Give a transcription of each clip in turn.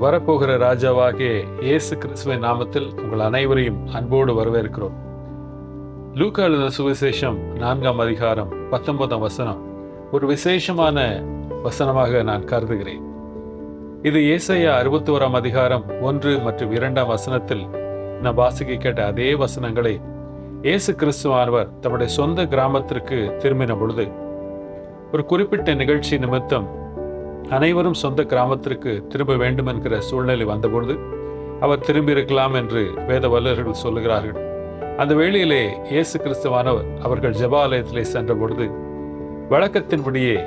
வரப்போகிற ராஜாவாகிய இயேசு கிறிஸ்துவின் நாமத்தில் உங்கள் அனைவரையும் அன்போடு வரவேற்கிறோம். லூக்கா எழுதின சுவிசேஷம் 4ஆம் அதிகாரம் 19ஆம் வசனம் ஒரு விசேஷமான வசனமாக நான் கருதுகிறேன். இது ஏசாயா 61ஆம் அதிகாரம் 1 மற்றும் 2ஆம் வசனத்தில் நான் வாசிக்க கேட்ட அதே வசனங்களை இயேசு கிறிஸ்துவானவர் தம்முடைய சொந்த கிராமத்திற்கு திரும்பின பொழுது, ஒரு குறிப்பிட்ட நிகழ்ச்சி நிமித்தம் அனைவரும் சொந்த கிராமத்திற்கு திரும்ப வேண்டும் என்கிற சூழ்நிலை வந்தபொழுது அவர் திரும்பியிருக்கலாம் என்று வேத வல்லுநர்கள் சொல்லுகிறார்கள். அந்த வேளையிலே இயேசு கிறிஸ்துவானவர் அவர்கள் ஜெபாலயத்திலே சென்ற பொழுது வழக்கத்தின்படியே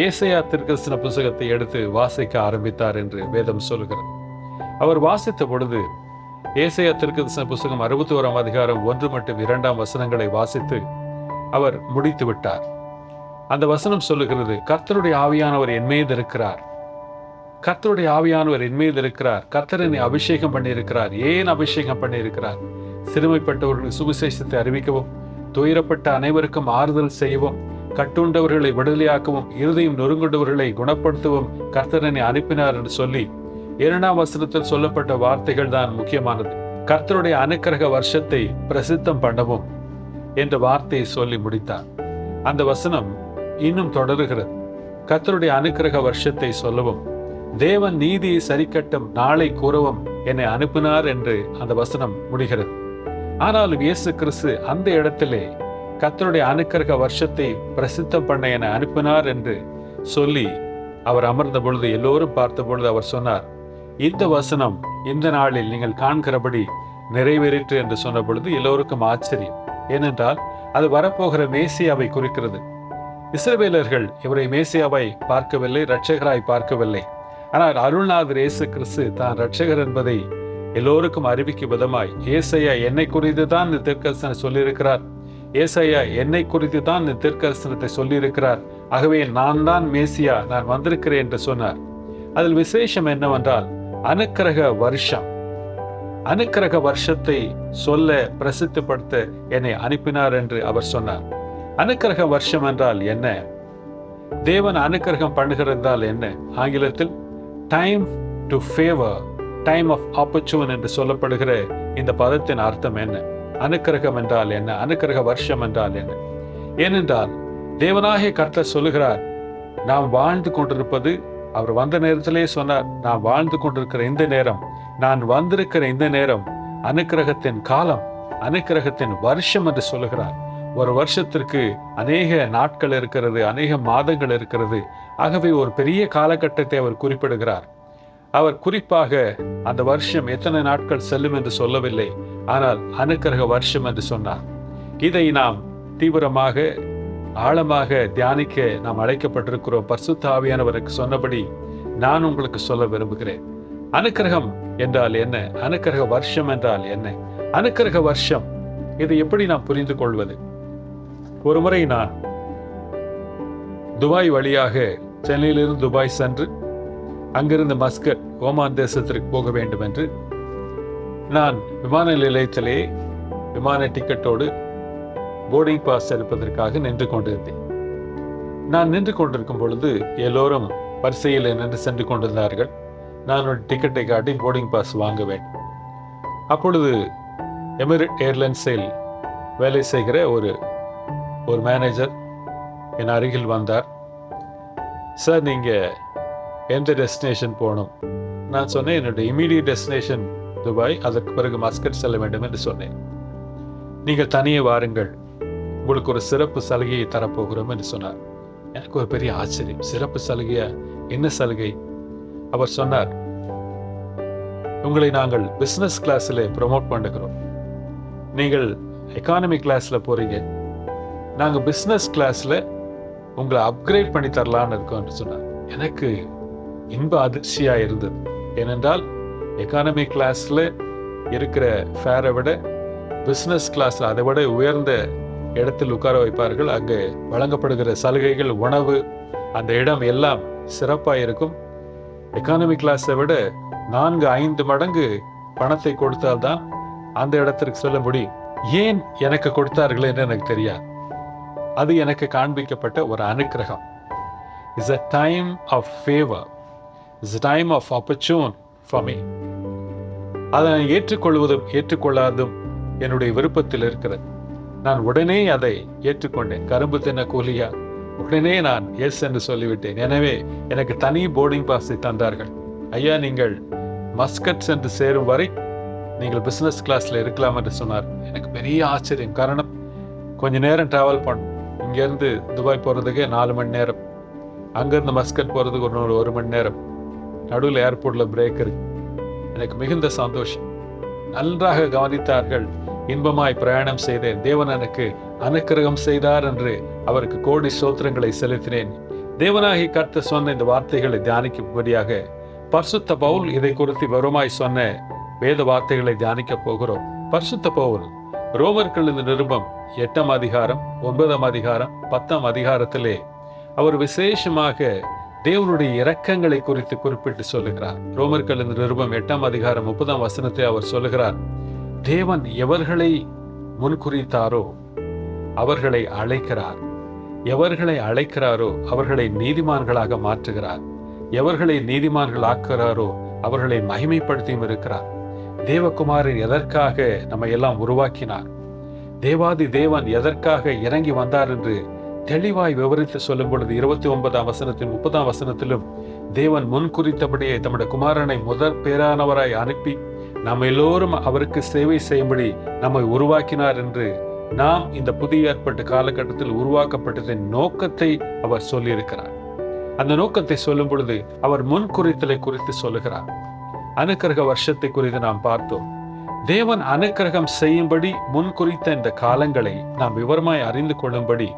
ஏசாயா தீர்க்கதரிசன புத்தகத்தை எடுத்து வாசிக்க ஆரம்பித்தார் என்று வேதம் சொல்லுகிறது. அவர் வாசித்த பொழுது ஏசாயா தீர்க்கதரிசன புத்தகம் 61ஆம் அதிகாரம் 1 மற்றும் 2ஆம் வசனங்களை வாசித்து அவர் முடித்து விட்டார். அந்த வசனம் சொல்லுகிறது, கர்த்தருடைய ஆவியானவர் என் மீது இருக்கிறார். கர்த்தருடைய ஆவியானவர் என் மீது இருக்கிறார். கர்த்தர் என்னை அபிஷேகம் பண்ணியிருக்கிறார். ஏன் அபிஷேகம் பண்ணியிருக்கிறார்? சிறுமைப்பட்டவர்களுக்கு சுவிசேஷத்தை அறிவிக்கவும், துயரப்பட்ட அனைவருக்கும் ஆறுதல் செய்யவும், கட்டுண்டவர்களை விடுதலையாக்கவும், இருதயம் நொறுங்குண்டவர்களை குணப்படுத்தவும் கர்த்தர் என்னை அனுப்பினார் என்று சொல்லி 2ஆம் வசனத்தில் சொல்லப்பட்ட வார்த்தைகள் தான் முக்கியமானது. கர்த்தருடைய அனுக்கிரக வருஷத்தை பிரசித்தம் பண்ணவும் என்ற வார்த்தையை சொல்லி முடித்தார். அந்த வசனம் இன்னும் தொடருகிறது. கர்த்தருடைய அனுக்கிரக வருஷத்தை சொல்லவும், தேவன் நீதியை சரிக்கட்டும் நாளை கூறவும் என்னை அனுப்பினார் என்று அந்த வசனம் முடிகிறது. ஆனாலும் இயேசு கிறிஸ்து அந்த இடத்திலே கர்த்தருடைய அனுக்கிரக வருஷத்தை பிரசித்தம் பண்ண என்னை அனுப்பினார் என்று சொல்லி அவர் அமர்ந்த பொழுது எல்லோரும் பார்த்த பொழுது அவர் சொன்னார், இந்த வசனம் இந்த நாளில் நீங்கள் காண்கிறபடி நிறைவேறிற்று என்று சொன்ன பொழுது எல்லோருக்கும் ஆச்சரியம். ஏனென்றால் அது வரப்போகிற மேசியாவை குறிக்கிறது. இஸ்ரவேலர்கள் இவரை மேசியாவை பார்க்கவில்லை, இரட்சகராய் பார்க்கவில்லை. ஆனால் அருள்நாதர் இயேசு கிறிஸ்து தான் இரட்சகர் என்பதை எல்லோருக்கும் அறிவிக்கும் விதமாய் ஏசாயா என்னை குறித்து தான் இந்த தீர்க்கதரிசனம் சொல்லியிருக்கிறார். ஏசாயா என்னை குறித்து தான் இந்த தீர்க்கதரிசனத்தை சொல்லியிருக்கிறார். ஆகவே நான் தான் மேசியா, நான் வந்திருக்கிறேன் என்று சொன்னார். அதில் விசேஷம் என்னவென்றால் அனுக்கிரக வருஷம், அனுக்கிரக வருஷத்தை சொல்ல பிரசித்தப்படுத்த என்னை அனுப்பினார் என்று அவர் சொன்னார். அனுக்கிரக வருஷம் என்றால் என்ன? தேவன் அனுக்கிரகம் பண்ணுகிறதால் என்ன? ஆங்கிலத்தில் time to favour, time of opportune என்று சொல்லப்படுகிற இந்த பதத்தின் அர்த்தம் என்ன? அனுக்கிரகம் என்றால் என்ன? அனுக்கிரக வருஷம் என்றால் என்ன? ஏனென்றால் தேவனாகிய கர்த்தர் சொல்லுகிறார், நாம் வாழ்ந்து கொண்டிருப்பது, அவர் வந்த நேரத்திலே சொன்னார், நான் வாழ்ந்து கொண்டிருக்கிற இந்த நேரம், நான் வந்திருக்கிற இந்த நேரம் அனுக்கிரகத்தின் காலம், அனுக்கிரகத்தின் வருஷம் என்று சொல்லுகிறார். ஒரு வருஷத்திற்கு அநேக நாட்கள் இருக்கிறது, அநேக மாதங்கள் இருக்கிறது. ஆகவே ஒரு பெரிய காலகட்டத்தை அவர் குறிப்பிடுகிறார். அவர் குறிப்பாக அந்த வருஷம் எத்தனை நாட்கள் செல்லும் என்று சொல்லவில்லை, ஆனால் அனுக்கிரக வருஷம் என்று சொன்னார். இதை நாம் தீவிரமாக ஆழமாக தியானிக்க நாம் அழைக்கப்பட்டிருக்கிறோம். பரிசுத்த ஆவியானவருக்கு சொன்னபடி நான் உங்களுக்கு சொல்ல விரும்புகிறேன். அனுக்கிரகம் என்றால் என்ன? அனுக்கிரக வருஷம் என்றால் என்ன? அனுக்கிரக வருஷம், இதை எப்படி நாம் புரிந்து கொள்வது? ஒரு முறை நான் துபாய் வழியாக சென்னையிலிருந்து துபாய் சென்று அங்கிருந்து மஸ்கட் ஓமான் தேசத்திற்கு போக வேண்டும் என்று நான் விமான நிலையத்திலே விமான டிக்கெட்டோடு போர்டிங் பாஸ் எடுப்பதற்காக நின்று கொண்டிருந்தேன். நான் நின்று கொண்டிருக்கும் பொழுது எல்லோரும் வரிசையில் நின்று சென்று கொண்டிருந்தார்கள். நான் ஒரு டிக்கெட்டை காட்டி போர்டிங் பாஸ் வாங்க வேண்டும். அப்பொழுது எமிரேட் ஏர்லைன்ஸில் வேலை செய்கிற ஒரு மேனேஜர் என் அருகில் வந்தார். சார், நீங்கள் எந்த டெஸ்டினேஷன் போகணும்? நான் சொன்னேன், என்னுடைய இமீடியட் டெஸ்டினேஷன் துபாய், அதற்கு பிறகு மஸ்கட் செல்ல வேண்டும் என்று சொன்னேன். நீங்கள் தனியே வாருங்கள், உங்களுக்கு ஒரு சிறப்பு சலுகையை தரப்போகிறோம் என்று சொன்னார். எனக்கு ஒரு பெரிய ஆச்சரியம். சிறப்பு சலுகையா? என்ன சலுகை? அவர் சொன்னார், உங்களை நாங்கள் பிசினஸ் கிளாஸில் ப்ரொமோட் பண்ணுகிறோம். நீங்கள் எக்கானமி கிளாஸில் போறீங்க, நாங்கள் பிஸ்னஸ் கிளாஸில் உங்களை அப்கிரேட் பண்ணி தரலான்னு இருக்கோம் என்று சொன்னார். எனக்கு இன்ப அதிர்ச்சியாக இருந்தது. ஏனென்றால் எக்கானமி கிளாஸில் இருக்கிற ஃபேரை விட பிஸ்னஸ் கிளாஸில் அதை விட உயர்ந்த இடத்தில் உட்கார வைப்பார்கள். அங்கு வழங்கப்படுகிற சலுகைகள், உணவு, அந்த இடம் எல்லாம் சிறப்பாக இருக்கும். எக்கானமி கிளாஸை விட 4-5 மடங்கு பணத்தை கொடுத்தால்தான் அந்த இடத்திற்கு செல்ல முடியும். ஏன் எனக்கு கொடுத்தார்கள் என்று எனக்கு தெரியாது. அது எனக்கு காண்பிக்கப்பட்ட ஒரு அனுக்கிரகம். It's a time of favor. It's a time of opportune for me. அதை நான் ஏற்றுக்கொள்வதும் ஏற்றுக்கொள்ளாதும் என்னுடைய விருப்பத்தில் இருக்கிறது. நான் உடனே அதை ஏற்றுக்கொண்டேன். கரும்பு தின்ன கூலியா உடனே நான் எஸ் என்று சொல்லிவிட்டேன். எனவே எனக்கு தனி போர்டிங் பாஸை தந்தார்கள். ஐயா, நீங்கள் மஸ்கட் சென்று சேரும் வரை நீங்கள் பிசினஸ் கிளாஸ்ல இருக்கலாம் என்று சொன்னார். எனக்கு பெரிய ஆச்சரியம். காரணம், கொஞ்ச நேரம் டிராவல் பண்ணும். இங்கேருந்து துபாய் போகிறதுக்கே 4 மணி நேரம், அங்கேருந்து மஸ்கட் போகிறதுக்கு ஒரு மணி நேரம், நடுவில் ஏர்போர்ட்டில் பிரேக் இருக்கு. எனக்கு மிகுந்த சந்தோஷம். நன்றாக கவனித்தார்கள். இன்பமாய் பிரயாணம் செய்தேன். தேவன் எனக்கு அனுக்கிரகம் செய்தார் என்று அவருக்கு கோடி ஸ்தோத்திரங்களை செலுத்தினேன். தேவனாகி கர்த்தர் சொன்ன இந்த வார்த்தைகளை தியானிக்கும்படியாக பரிசுத்த பவுல் இதை குறித்து விவரமாய் சொன்ன வேத வார்த்தைகளை தியானிக்க போகிறோம். பரிசுத்த பவுல் ரோமர்கள் இந்த நிருபம் 8ஆம் அதிகாரம், 9ஆம் அதிகாரம், 10ஆம் அதிகாரத்திலே அவர் விசேஷமாக தேவனுடைய இரக்கங்களை குறித்து குறிப்பிட்டு சொல்லுகிறார். ரோமர்கள் இந்த நிருபம் 8ஆம் அதிகாரம் 30ஆம் வசனத்தை அவர் சொல்லுகிறார். தேவன் எவர்களை முன்குறித்தாரோ அவர்களை அழைக்கிறார். எவர்களை அழைக்கிறாரோ அவர்களை நீதிமான்களாக மாற்றுகிறார். எவர்களை நீதிமான்கள் ஆக்குகிறாரோ அவர்களை மகிமைப்படுத்தியும் இருக்கிறார். தேவகுமாரன் எதற்காக நம்மை எல்லாம் உருவாக்கினார், தேவாதி தேவன் எதற்காக இறங்கி வந்தார் என்று தெளிவாய் விவரித்து சொல்லும் பொழுது 29ஆம் வசனத்திலும் 30ஆம் வசனத்திலும் தேவன் முன் குறித்தபடியே தம்முடைய குமாரனை முதற் பேரானவராய் அனுப்பி நாம் எல்லோரும் அவருக்கு சேவை செய்யும்படி நம்மை உருவாக்கினார் என்று நாம் இந்த புதிய ஏற்பட்ட காலகட்டத்தில் உருவாக்கப்பட்டதின் நோக்கத்தை அவர் சொல்லியிருக்கிறார். அந்த நோக்கத்தை சொல்லும் பொழுது அவர் முன் குறித்தலை குறித்து சொல்லுகிறார். அனுக்கிரக வருஷத்தை குறித்து நாம் பார்த்தோம். தேவன் அனுக்கிரகம் செய்யும்படி முன் குறித்த இந்த காலங்களை நாம் விவரமாய் அறிந்து கொள்ளும்படி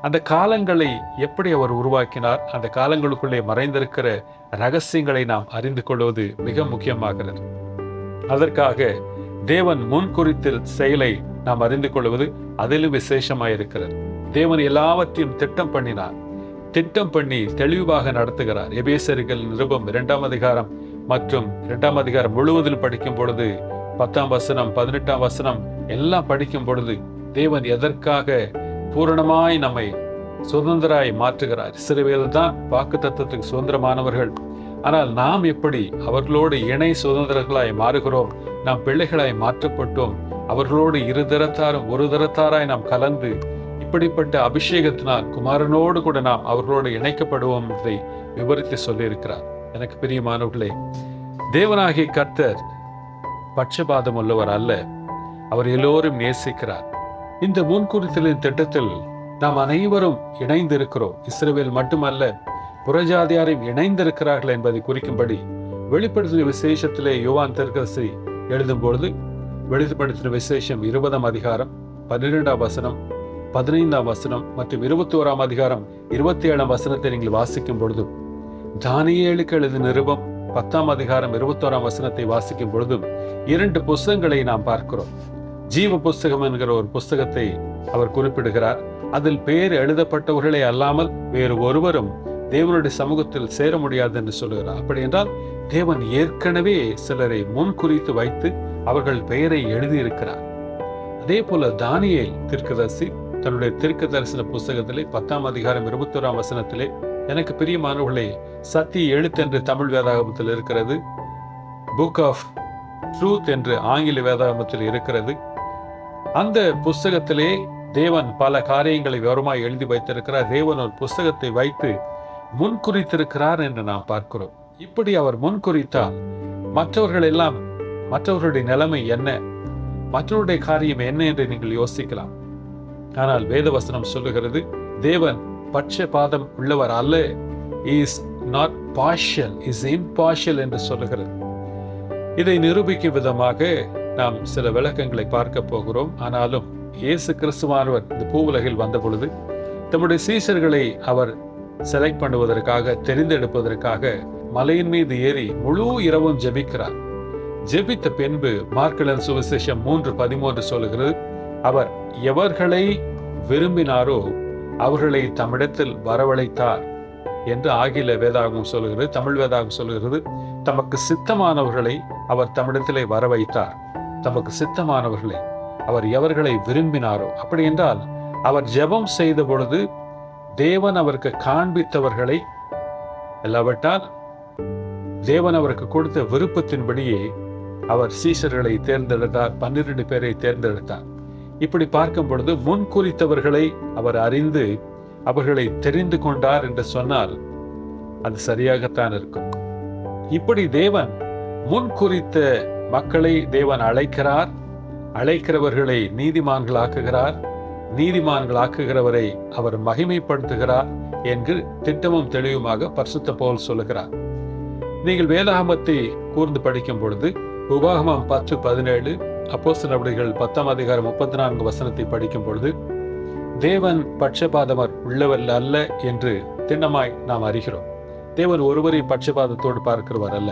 அந்த காலங்களை எப்படி அவர் உருவாக்கினார், அந்த காலங்களுக்குள்ளே மறைந்திருக்கிற ரகசியங்களை நாம் அறிந்து கொள்வது மிக முக்கியமாகிறது. அதற்காக தேவன் முன் குறித்த செயலை நாம் அறிந்து கொள்வது அதிலும் விசேஷமாயிருக்கிறது. தேவன் எல்லாவற்றையும் திட்டம் பண்ணினார். திட்டம் பண்ணி தெளிவாக நடத்துகிறார். எபேசியர்கள் நிருபம் 2ஆம் அதிகாரம் மற்றும் 2ஆம் அதிகாரம் முழுவதிலும் படிக்கும் பொழுது 10ஆம் வசனம் 18ஆம் வசனம் எல்லாம் படிக்கும் பொழுது தேவன் எதற்காக பூரணமாய் நம்மை சுதந்திராய் மாற்றுகிறார். இஸ்ரவேல் தான் வாக்குத்தத்தத்துக்கு சுதந்திரமானவர்கள். ஆனால் நாம் எப்படி அவர்களோடு இணை சுதந்திரர்களாய் மாறுகிறோம், நாம் பிள்ளைகளாய் மாற்றப்பட்டோம். அவர்களோடு இரு தரத்தாரும் ஒரு தரத்தாராய் நாம் கலந்து இப்படிப்பட்ட அபிஷேகத்தினால் குமாரனோடு கூட நாம் அவர்களோடு இணைக்கப்படுவோம் என்பதை விவரித்து சொல்லியிருக்கிறார். எனக்கு பிரியமானவர்களே, தேவனாகிய கர்த்தர் பட்சபாதம் உள்ளவர் அல்ல. அவர் எல்லோரும் நேசிக்கிறார். இந்த முன்குறித்தலின் திட்டத்தில் நாம் அனைவரும் இணைந்திருக்கிறோம். இஸ்ரவேல் மட்டுமல்ல, புறஜாதியாரையும் இணைந்திருக்கிறார்கள் என்பதை குறிக்கும்படி வெளிப்படுத்தின விசேஷத்திலே யோவான் தீர்க்கதரிசி எழுதும் பொழுது வெளிப்படுத்தின விசேஷம் 20ஆம் அதிகாரம் 12ஆம் வசனம், 15ஆம் வசனம் மற்றும் 21ஆம் அதிகாரம் 27ஆம் வசனத்தை நீங்கள் வாசிக்கும் பொழுதும், தானியேலுக்கு எழுதின நிருபம் 10ஆம் அதிகாரம் 21ஆம் வசனத்தை வாசிக்கும் பொழுதும் 2 புஸ்தகங்களை நாம் பார்க்கிறோம். ஜீவ புஸ்தகம் என்கிற ஒரு புஸ்தகத்தை அவர் குறிப்பிடுகிறார். அதில் பெயர் எழுதப்பட்டவர்களே அல்லாமல் வேறு ஒருவரும் தேவனுடைய சமூகத்தில் சேர முடியாது என்று சொல்லுகிறார். அப்படி என்றால் தேவன் ஏற்கனவே சிலரை முன் குறித்து வைத்து அவர்கள் பெயரை எழுதியிருக்கிறார். அதே போல தானியேல் தீர்க்கதரிசி தன்னுடைய தீர்க்க தரிசன புஸ்தகத்திலே 10ஆம் அதிகாரம் 21ஆம் வசனத்திலே, எனக்கு பிரியமானவர்களே, சத்திய எழுத்து என்று தமிழ் வேதாகமத்தில் இருக்கிறது, புக் ஆஃப் ட்ரூத் என்று ஆங்கில வேதாகமத்தில் இருக்கிறது. அந்த புஸ்தகத்திலே தேவன் பல காரியங்களை விவரமாய் எழுதி வைத்திருக்கிறார். தேவன் ஒரு புஸ்தகத்தை வைத்து முன்குறித்திருக்கிறார் என்று நாம் பார்க்கிறோம். இப்படி அவர் முன்குறித்தால் மற்றவர்கள் எல்லாம், மற்றவர்களுடைய நிலைமை என்ன, மற்றவருடைய காரியம் என்ன என்று நீங்கள் யோசிக்கலாம். ஆனால் வேதவசனம் சொல்லுகிறது, தேவன் பட்சபாதம் உள்ளவர் அல்ல. Is not partial, is impartial என்று சொல்லுகிறது. இதை நிரூபிக்கும் விதமாக நாம் சில விளக்கங்களை பார்க்க போகிறோம். ஆனாலும் இயேசு கிறிஸ்துவானவர் இந்த பூவுலகில் வந்த பொழுது தம்முடைய சீஷர்களை அவர் செலக்ட் பண்ணுவதற்காக, தெரிந்தெடுப்பதற்காக மலையின் மீது ஏறி முழு இரவும் ஜெபிக்கிறார். ஜெபித்த பின்பு மார்க் சுவிசேஷம் 3:13 சொல்லுகிறது, அவர் எவர்களை விரும்பினாரோ அவர்களை தம்மிடத்தில் வரவழைத்தார் என்று ஆங்கில வேதாகமம் சொல்லுகிறது. தமிழ் வேதாகமம் சொல்லுகிறது, தமக்கு சித்தமானவர்களை அவர் தம்மிடத்திலே வர வைத்தார். தமக்கு சித்தமானவர்களை அவர் எவர்களை விரும்பினாரோ, அப்படி என்றால் அவர் ஜெபம் செய்த பொழுது தேவன் அவருக்கு காண்பித்தவர்களை, இல்லாவிட்டால் தேவன் அவருக்கு கொடுத்த விருப்பத்தின்படியே அவர் சீஷர்களை தேர்ந்தெடுத்தார், 12 பேரை தேர்ந்தெடுத்தார். இப்படி பார்க்கும் பொழுது முன் குறித்தவர்களை அவர் அறிந்து அவர்களை தெரிந்து கொண்டார் என்று சொன்னால் அது சரியாகத்தான் இருக்கும். இப்படி தேவன் முன் குறித்த மக்களை தேவன் அழைக்கிறார், அழைக்கிறவர்களை நீதிமான்களாக்குகிறார், நீதிமான்களாக்குகிறவரை அவர் மகிமைப்படுத்துகிறார் என்று திட்டமும் தெளிவுமாக பரிசுத்த பவுல் சொல்லுகிறார். நீங்கள் வேதாகமத்தை கூர்ந்து படிக்கும் பொழுது உபாகமம் 10:17, அப்போஸ்தலர் நடவடிக்கைகள் 10:34 படிக்கும் பொழுது தேவன் பட்சபாதமர் உள்ளவர் அல்ல என்று திண்ணமாய் நாம் அறிகிறோம். தேவன் ஒருவரை பட்சபாதத்தோடு பார்க்கிறவர் அல்ல.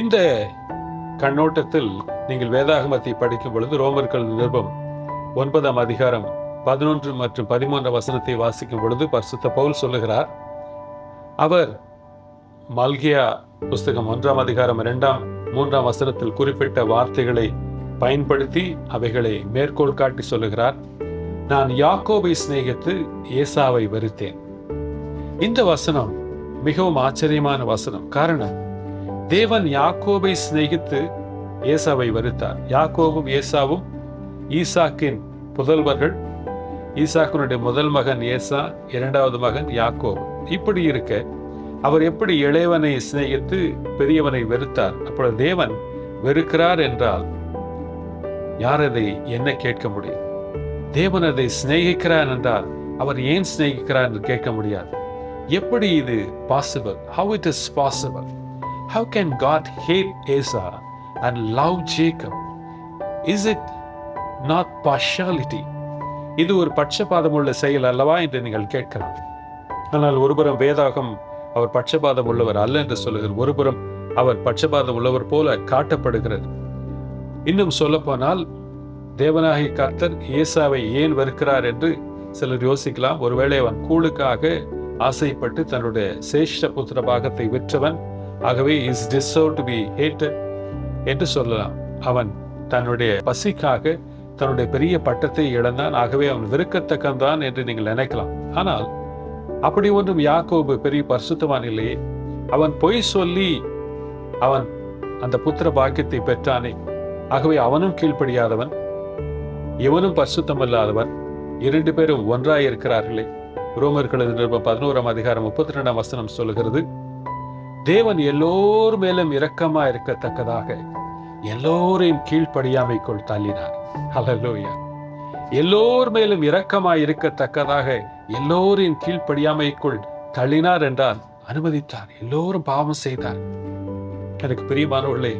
இந்த கண்ணோட்டத்தில் நீங்கள் வேதாகமத்தை படிக்கும் பொழுது ரோமர்கள் நிருபம் 9:11 மற்றும் 13 வாசிக்கும் பொழுது பரிசுத்த பவுல் சொல்லுகிறார், அவர் மல்கியா புஸ்தகம் 1:2-3 குறிப்பிட்ட வார்த்தைகளை பயன்படுத்தி அவைகளை மேற்கோள் காட்டி சொல்லுகிறார், நான் யாக்கோபை சிநேகித்து ஏசாவை வெறுத்தேன். இந்த வசனம் மிகவும் ஆச்சரியமான வசனம். காரணம், தேவன் யாக்கோபை சிநேகித்து ஏசாவை வெறுத்தார். யாக்கோபும் ஏசாவும் ஈசாக்கின் புதல்வர்கள். ஈசாக்கினுடைய முதல் மகன் ஏசா, இரண்டாவது மகன் யாக்கோபு. இப்படி இருக்க அவர் எப்படி இளையவனை சிநேகித்து பெரியவனை வெறுத்தார்? அப்பொழுது தேவன் வெறுக்கிறார் என்றால் யார் அதை என்ன கேட்க முடியும்? தேவன் அதை சிநேகிக்கிறார் என்றால் அவர் ஏன் சிநேகிக்கிறார் என்று கேட்க முடியாது. எப்படி இது possible? How it is possible? How can God hate Esau and love Jacob? Is it not partiality? இது ஒரு பட்சபாதம் உள்ள செயல் அல்லவா என்று நீங்கள் கேட்கலாம். ஆனால் ஒருபுறம் வேதாகம் அவர் பட்சபாதம் உள்ளவர் அல்ல என்று சொல்லுகிறார், ஒருபுறம் அவர் பட்சபாதம் உள்ளவர் போல காட்டப்படுகிறது. இன்னும் சொல்ல போனால் தேவனாகிய கர்த்தர் ஏசாவை ஏன் வெறுக்கிறார் என்று சிலர் யோசிக்கலாம். ஒருவேளை அவன் கூழுக்காக ஆசைப்பட்டு தன்னுடைய சேஷ்ட புத்திர பாகத்தை விற்றவன், ஆகவே is deserve to be hated என்று சொல்லலாம். அவன் தன்னுடைய பசிக்காக தன்னுடைய பெரிய பட்டத்தை இழந்தான், ஆகவே அவன் வெறுக்கத்தக்கந்தான் என்று நீங்கள் நினைக்கலாம். ஆனால் அப்படி ஒன்றும் யாக்கோபு பெரிய பரிசுத்தவான் இல்லையே. அவன் பொய் சொல்லி அவன் அந்த புத்திர பாக்கியத்தை பெற்றானே, ஆகவே அவனும் கீழ்ப்படியாதவன், இவனும் பரிசுத்தமல்லாதவன், 2 பேரும் ஒன்றாய் இருக்கிறார்களே. ரோமர்கள் நிருபம் 11:32 சொல்லுகிறது, தேவன் எல்லோர் மேலும் இரக்கமா இருக்கத்தக்கதாக எல்லோரையும் கீழ்ப்படியாமைக்குள் தள்ளினார். ஹல்லேலூயா. எல்லோர் மேலும் இரக்கமாய் இருக்கத்தக்கதாக எல்லோரின் கீழ்ப்படியாமைக்குள் தள்ளினார் என்றால் அனுமதித்தார். எல்லோரும் பாவம் செய்தார். எனக்கு பிரியமானவர்களே,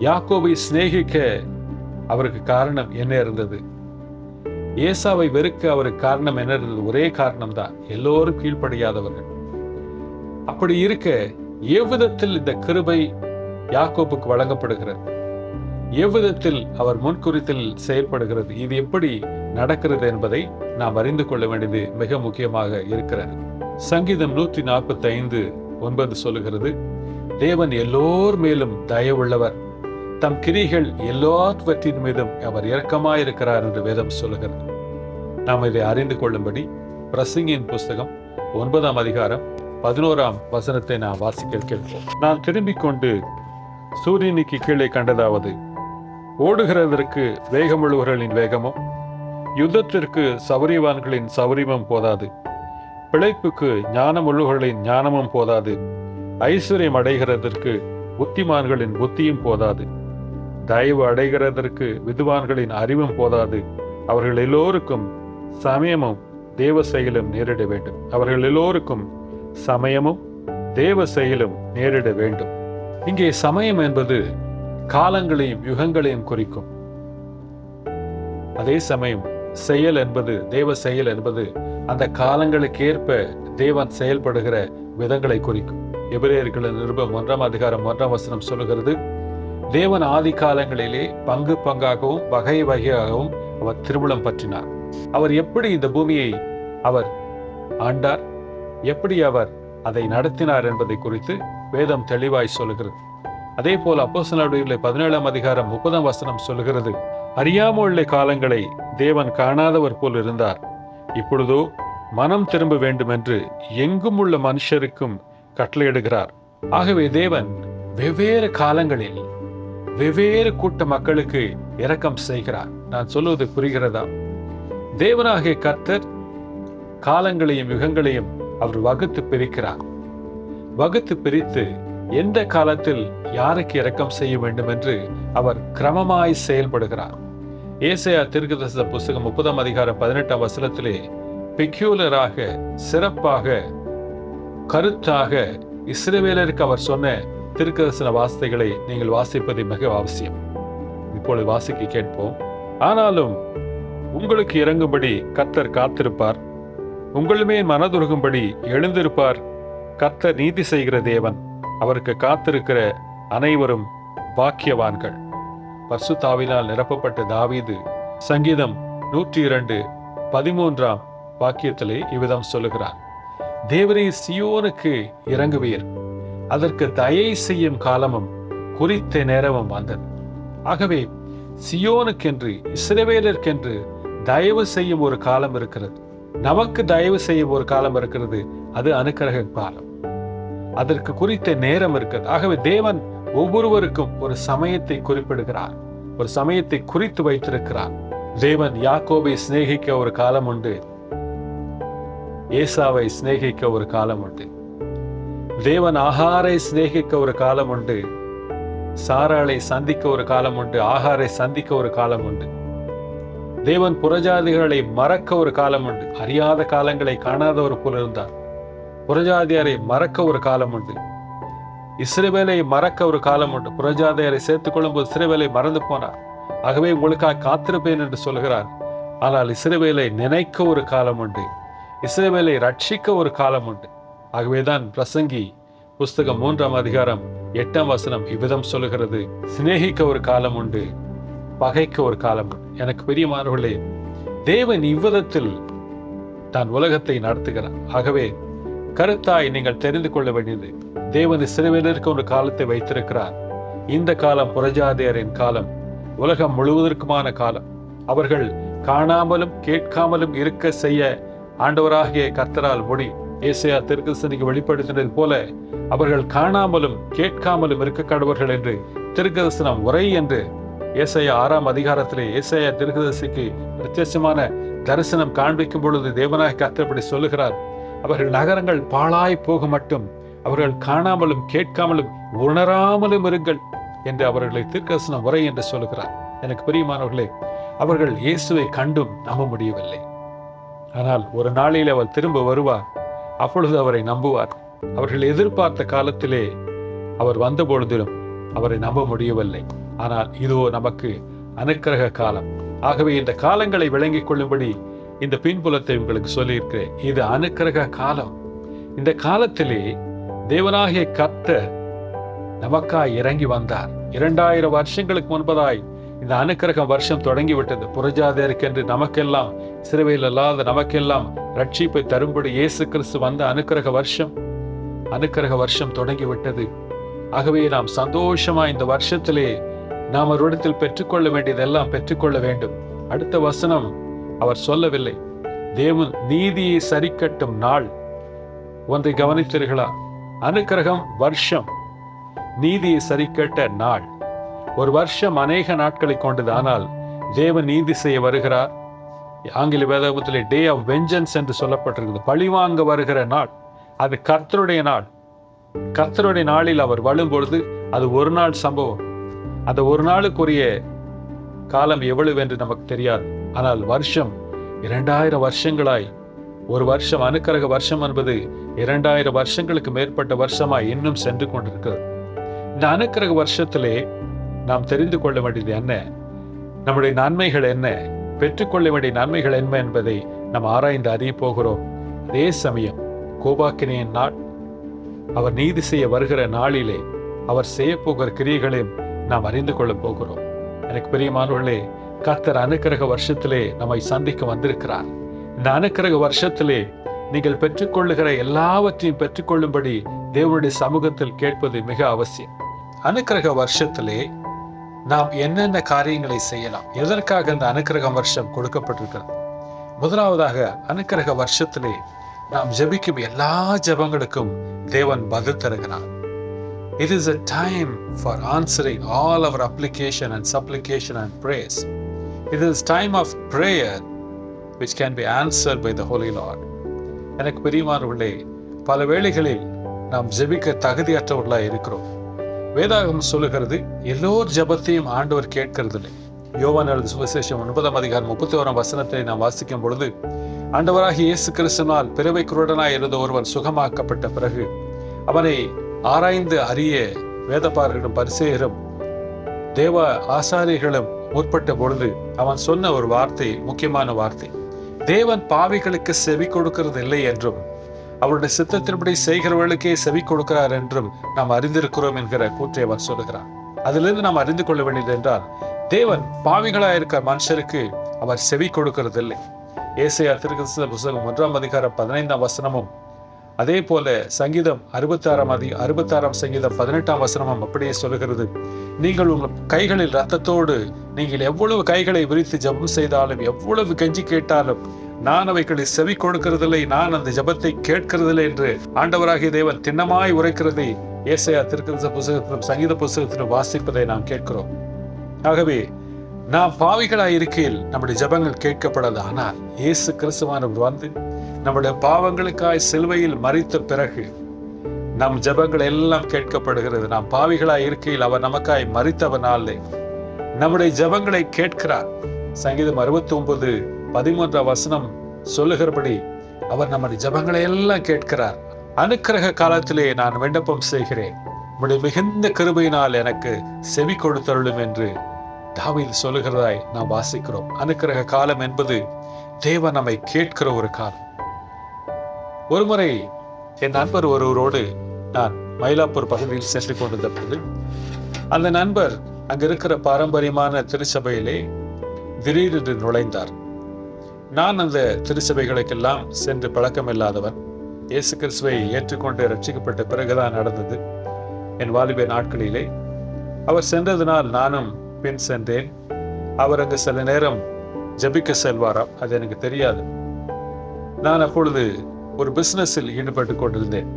யாக்கோபை சிநேகிக்க அவருக்கு காரணம் என்ன இருந்தது? ஏசாவை வெறுக்க அவருக்கு காரணம் என்ன இருந்தது? ஒரே காரணம்தான், எல்லோரும் கீழ்ப்படியாதவர்கள். அப்படி இருக்க எவ்விதத்தில் இந்த கிருபை யாக்கோபுக்கு வழங்கப்படுகிறது? எவ்விதத்தில் அவர் முன்குறித்தில் செயல்படுகிறது? இது எப்படி நடக்கிறது என்பதை நாம் அறிந்து கொள்ள வேண்டியது மிக முக்கியமாக இருக்கிறது. சங்கீதம் 145:9 சொல்லுகிறது, தேவன் எல்லோர் மேலும் தயவுள்ளவர், தம் கிரிகள் எல்லாவற்றின் மீதும் அவர் இரக்கமாயிருக்கிறார் என்று வேதம் சொல்லுகிறது. நாம் இதை அறிந்து கொள்ளும்படி பிரசங்கியின் புஸ்தகம் 9:11 நாம் வாசிக்க கேட்போம். நான் திரும்பிக் கொண்டு சூரியனுக்கு கீழே கண்டதாவது, ஓடுகிறதற்கு வேகமுள்ளவர்களின் வேகமும் யுத்தத்திற்கு சௌரியவான்களின் சௌரியமும் போதாது, பிழைப்புக்கு ஞானமுள்ளவர்களின் ஞானமும் போதாது, ஐஸ்வர்யம் அடைகிறதற்கு புத்திமான்களின் புத்தியும் போதாது, தயவு அடைகிறதற்கு விதுவான்களின் அறிவும் போதாது, அவர்கள் எல்லோருக்கும் சமயமும் தேவ செயலும் நேரிட வேண்டும். அவர்கள் எல்லோருக்கும் சமயமும் தேவ செயலும் நேரிட வேண்டும். இங்கே சமயம் என்பது காலங்களையும் யுகங்களையும் குறிக்கும். அதே சமயம் செயல் என்பது, தேவ செயல் என்பது அந்த காலங்களுக்கேற்ப தேவன் செயல்படுகிற விதங்களை குறிக்கும். எபிரேயர்கள் நிருபம் 1:1 சொல்லுகிறது, தேவன் ஆதி காலங்களிலே பங்கு பங்காகவும் வகை வகையாகவும் அவர் திருவுளம் பற்றினார். அவர் எப்படி இந்த பூமியை அவர் ஆண்டார், எப்படி அவர் அதை நடத்தினார் என்பதை குறித்து வேதம் தெளிவாய் சொல்லுகிறது. அதே போல் அப்போஸ்தலர் நடவடிக்கைகள் 17:30 சொல்லுகிறது, அறியாமலுள்ள காலங்களை தேவன் காணாதவர் போல் இருந்தார், இப்பொழுதோ மனம் திரும்ப வேண்டும் என்று எங்கும் உள்ள மனுஷருக்கும் கட்டளையிடுகிறார். ஆகவே தேவன் வெவ்வேறு காலங்களில் வெவ்வேறு கூட்ட மக்களுக்கு இரக்கம் செய்கிறார். நான் சொல்வது புரிகிறதா? தேவனாகிய கர்த்தர் காலங்களையும் யுகங்களையும் அவர் வகுத்து பிரிக்கிறார். வகுத்து பிரித்து எந்த காலத்தில் யாருக்கு இரக்கம் செய்ய வேண்டும் என்று அவர் கிரமமாய் செயல்படுகிறார். ஏசாயா தீர்க்கதரிசன புஸ்தகம் 30 அதிகாரம் 18 வசனத்திலே பெக்யூலராக, சிறப்பாக, கருத்தாக இஸ்ரவேலருக்கு அவர் சொன்ன தீர்க்கதரிசன வார்த்தைகளை நீங்கள் வாசிப்பது மிக அவசியம். இப்பொழுது வாசிக்க கேட்போம். ஆனாலும் உங்களுக்கு இறங்கும்படி கர்த்தர் காத்திருப்பார், உங்களுமே மனதுருகும்படி எழுந்திருப்பார். கர்த்தர் நீதி செய்கிற தேவன், அவருக்கு காத்திருக்கிற அனைவரும் பாக்கியவான்கள். பரிசுத்தாவினால் நிரப்பப்பட்ட தாவீது சங்கீதம் 102:13 வாக்கியத்திலே இவ்விதம் சொல்லுகிறார்: தேவரே, சியோனுக்கு இறங்குவீர், அதற்கு தயை செய்யும் காலமும் குறித்த நேரமும் வந்தது. ஆகவே சியோனுக்கென்று, இஸ்ரவேலருக்கென்று தயவு செய்யும் ஒரு காலம் இருக்கிறது. நமக்கு தயவு செய்யும் ஒரு காலம் இருக்கிறது. அது அனுக்கிரக காலம். அதற்கு குறித்த நேரம் இருக்கிறது. ஆகவே தேவன் ஒவ்வொருவருக்கும் ஒரு சமயத்தை குறிப்பிடுகிறார், ஒரு சமயத்தை குறித்து வைத்திருக்கிறார். தேவன் யாக்கோபை சிநேகிக்க ஒரு காலம் உண்டு, ஏசாவை சிநேகிக்க ஒரு காலம் உண்டு. தேவன் ஆகாரை சிநேகிக்க ஒரு காலம் உண்டு, சாராளை சந்திக்க ஒரு காலம் உண்டு, ஆகாரை சந்திக்க ஒரு காலம் உண்டு. தேவன் புறஜாதிகளை மறக்க ஒரு காலம் உண்டு. அறியாத காலங்களை காணாதவர் போல இருந்தார். புறஜாதியாரை மறக்க ஒரு காலம் உண்டு. இஸ்ரவேலை மறக்க ஒரு காலம் உண்டு. புறஜாதியாரை சேர்த்துக் கொள்ளும்போது இஸ்ரவேலை மறந்து போனார். ஆகவே உங்களுக்காக காத்திருப்பேன் என்று சொல்கிறார். ஆனால் இஸ்ரவேலை நினைக்க ஒரு காலம் உண்டு, இஸ்ரவேலை ரட்சிக்க ஒரு காலம் உண்டு. ஆகவேதான் பிரசங்கி புஸ்தகம் 3 அதிகாரம் 8 வசனம் இவ்விதம் சொல்லுகிறது: சிநேகிக்க ஒரு காலம் உண்டு, பகைக்க ஒரு காலம் உண்டு. எனக்கு பிரியமானவர்களே, தேவன் இவ்விதத்தில் தான் உலகத்தை நடத்துகிறார். ஆகவே கருத்தாய் நீங்கள் தெரிந்து கொள்ள வேண்டியது, தேவன் இஸ்ரவேலருக்கு ஒரு காலத்தை வைத்திருக்கிறார். இந்த காலம் புறஜாதியரின் காலம், உலகம் முழுவதற்குமான காலம். அவர்கள் காணாமலும் கேட்காமலும் இருக்க செய்ய ஆண்டவராகிய கர்த்தரால் முடியும். ஏசாயா தீர்க்கதரிசிக்கு வெளிப்படுத்தினது போல அவர்கள் காணாமலும் கேட்காமலும் இருக்க கடவர்கள் என்று தீர்க்கதரிசனம் உரை என்று ஏசாயா 6 அதிகாரத்திலே ஏசாயா தீர்க்கதரிசிக்கு பிரத்யட்சமான தரிசனம் காண்பிக்கும் பொழுது தேவனாகிய கர்த்தர் இப்படி சொல்லுகிறார்: அவர்கள் நகரங்கள் பாழாய் போக மட்டும் அவர்கள் காணாமலும் கேட்காமலும் உணராமலும் இருங்கள் என்று அவர்களை தீர்க்கதரிசனம் உரை என்று சொல்லுகிறார். எனக்கு பிரியமானவர்களே, அவர்கள் இயேசுவை கண்டும் நம்ப முடியவில்லை. ஆனால் ஒரு நாளில் அவர் திரும்ப வருவார். அப்பொழுது அவரை நம்புவார். அவர்கள் எதிர்பார்த்த காலத்திலே அவர் வந்த பொழுதிலும் அவரை நம்ப முடியவில்லை. ஆனால் இதோ நமக்கு அனுக்கிரக காலம். ஆகவே இந்த காலங்களை விளங்கிக் கொள்ளும்படி இந்த பின்புலத்தை உங்களுக்கு சொல்லியிருக்கிறேன். இது அனுக்கிரக காலம். இந்த காலத்திலே தேவனாகிய கர்த்தர் நமக்காய் இறங்கி வந்தார். 2000 வருஷங்களுக்கு முன்பதாய் இந்த அனுக்கிரக வருஷம் தொடங்கிவிட்டது. புறஜாதியருக்கென்று நமக்கெல்லாம், இஸ்ரவேல் அல்லாத நமக்கெல்லாம் ரட்சிப்பை தரும்படி இயேசு கிறிஸ்து வந்த அனுக்கிரக வருஷம் தொடங்கிவிட்டது. ஆகவே நாம் சந்தோஷமா இந்த வருஷத்திலே நாம் அவரிடத்தில் பெற்றுக்கொள்ள வேண்டியதெல்லாம் பெற்றுக்கொள்ள வேண்டும். அடுத்த வசனம் அவர் சொல்லவில்லை, தேவன் நீதியை சரிக்கட்டும் நாள். ஒன்றை கவனித்தீர்களா? அனுக்கிரகம் வருஷம், நீதியை சரிக்கட்ட நாள். ஒரு வருஷம் அநேக நாட்களை கொண்டது. ஆனால் தேவன் நீதி செய்ய வருகிறார். ஆங்கில வேதாகமத்திலே டே ஆஃப் வெஞ்சன்ஸ் என்று சொல்லப்பட்டிருக்கிறது. பழிவாங்க வருகிற நாள். அது கர்த்தருடைய நாள். கர்த்தருடைய நாளில் அவர் வரும்பொழுது அது ஒரு நாள் சம்பவம். அந்த ஒரு நாளுக்குரிய காலம் எவ்வளவு என்று நமக்கு தெரியாது. ஆனால் வருஷம் 2000 வருஷங்களாய், ஒரு வருஷம் அனுக்கிரக வருஷம் என்பது 2000 வருஷங்களுக்கு மேற்பட்ட வருஷமாய் இன்னும் சென்று கொண்டிருக்கிறது. இந்த அனுக்கிரக வருஷத்திலே நாம் தெரிந்து கொள்ள வேண்டியது என்ன, நம்முடைய நன்மைகள் என்ன, பெற்றுக்கொள்ள வேண்டிய நன்மைகள் என்ன என்பதை நாம் ஆராய்ந்து அறிய போகிறோம். அதே சமயம் கோபாக்கினியின் நாள், அவர் நீதி செய்ய வருகிற நாளிலே அவர் செய்ய போகிற கிரியைகளையும் நாம் அறிந்து கொள்ள போகிறோம். எனக்கு பிரியமானவர்களே, கர்த்தர் அனுக்கிரக வருஷத்திலே நம்மை சந்திக்க வந்திருக்கிறார். இந்த அனுக்கிரக வருஷத்திலே நீங்கள் பெற்றுக்கொள்ளுகிற எல்லாவற்றையும் பெற்றுக்கொள்ளும்படி தேவனுடைய சமூகத்தில் கேட்பது மிக அவசியம். அனுக்கிரக வருஷத்திலே நாம் என்னென்ன காரியங்களை செய்யலாம்? எதற்காக இந்த அனுக்கிரக வருஷம் கொடுக்கப்பட்டிருக்கிறது? முதலாவதாக, அனுக்கிரக வருஷத்திலே நாம் ஜெபிக்கும் எல்லா ஜெபங்களுக்கும் தேவன் பதில் தருகிறார். It is a time for answering all our application and supplication and praise. It is time of prayer which can be answered by the Holy Lord. எனக்கு பிரியமானவர்களே, பல வேளைகளில் நாம் ஜெபிக்க தகுதியற்றவர்களாக இருக்கிறோம். வேதாகமம் சொல்லுகிறது, எல்லோர் ஜெபத்தையும் ஆண்டவர் கேட்கிறதில்லை. யோவான் எழுதின சுவிசேஷம் 9ஆம் அதிகாரம் 31ஆம் வசனத்தை நாம் வாசிக்கும் பொழுது, ஆண்டவராகிய இயேசு கிறிஸ்துவினால் பிறவை குருடனாய் இருந்த ஒருவன் சுகமாக்கப்பட்ட பிறகு அவனை ஆராய்ந்து அறிய வேதபாரகரும் பரிசேயரும் தேவ ஆசாரியர்களும் முற்பட்ட பொழுது அவன் சொன்ன ஒரு வார்த்தை, முக்கியமான வார்த்தை, தேவன் பாவிகளுக்கு செவி கொடுக்கிறது இல்லை என்றும் அவருடைய சித்தத்தின்படி செய்கிறவர்களுக்கே செவி கொடுக்கிறார் என்றும் நாம் அறிந்திருக்கிறோம் என்கிற கூற்றை அவர் சொல்லுகிறார். அதிலிருந்து நாம் அறிந்து கொள்ள வேண்டியது என்றால், தேவன் பாவிகளாயிருக்கிற மனுஷருக்கு அவர் செவி கொடுக்கிறதில்லை. ஏசாயா தீர்க்கதரிசன புத்தகம் 1ஆம் அதிகாரம் 15ஆம் வசனமும், அதே போல சங்கீதம் 66ஆம் சங்கீதம் 18ஆம் வசனமும் அப்படியே சொல்லுகிறது, நீங்கள் உங்கள் கைகளில் இரத்தத்தோடு நீங்கள் எவ்வளவு கைகளை விரித்து ஜெபம் செய்தாலும், எவ்வளவு கெஞ்சி கேட்டாலும் நான் அவைகளை செவி கொடுக்கிறதில்லை, நான் அந்த ஜெபத்தை கேட்கிறதில்லை என்று ஆண்டவராகிய தேவன் திண்ணமாய் உரைக்கிறதை ஏசாயா தீர்க்கதரிசன புத்தகத்திலும் சங்கீத புத்தகத்திலும் வாசிப்பதை நாம் கேட்கிறோம். ஆகவே நாம் பாவிகளாய் இருக்கையில் நம்முடைய ஜெபங்கள் கேட்கப்படாது. ஆனால் இயேசு கிறிஸ்துவானவர் வந்து நம்முடைய பாவங்களுக்காய் சிலுவையில் மரித்த பிறகு நம் ஜெபங்கள் எல்லாம் கேட்கப்படுகிறது. நாம் பாவிகளாய் இருக்கையில் அவர் நமக்காய் மரித்தவனாலே நம்முடைய ஜெபங்களை கேட்கிறார். சங்கீதம் 69:13 வசனம் சொல்லுகிறபடி அவர் நம்முடைய ஜெபங்களை எல்லாம் கேட்கிறார். அனுக்கிரக காலத்திலே நான் விண்ணப்பம் செய்கிறேன், உம்முடைய மிகுந்த கிருபையினால் எனக்கு செவி கொடுத்தருளும் என்று தாவீது சொல்லுகிறதாய் நாம் வாசிக்கிறோம். அனுக்கிரக காலம் என்பது தேவன் நம்மை கேட்கிற ஒரு காலம். ஒருமுறை என் நண்பர் ஒருவரோடு நான் மயிலாப்பூர் பகுதியில் சென்று கொண்டிருந்த போது, அந்த நண்பர் அங்க இருக்கிற பாரம்பரியமான திருச்சபையிலே திடீரென்று நுழைந்தார். நான் அந்த திருச்சபைகளுக்கெல்லாம் சென்று பழக்கம் இல்லாதவன். இயேசு கிறிஸ்துவை ஏற்றுக்கொண்டு ரட்சிக்கப்பட்ட பிறகுதான் நடந்தது என் வாலிப நாட்களிலே. அவர் சென்றதனால் நானும் பின் சென்றேன். அவர் அங்கு சில நேரம் ஜெபிக்க செல்வாராம், அது எனக்கு தெரியாது. நான் அப்பொழுது ஒரு பிசினஸில் ஈடுபட்டு கொண்டிருந்தேன்.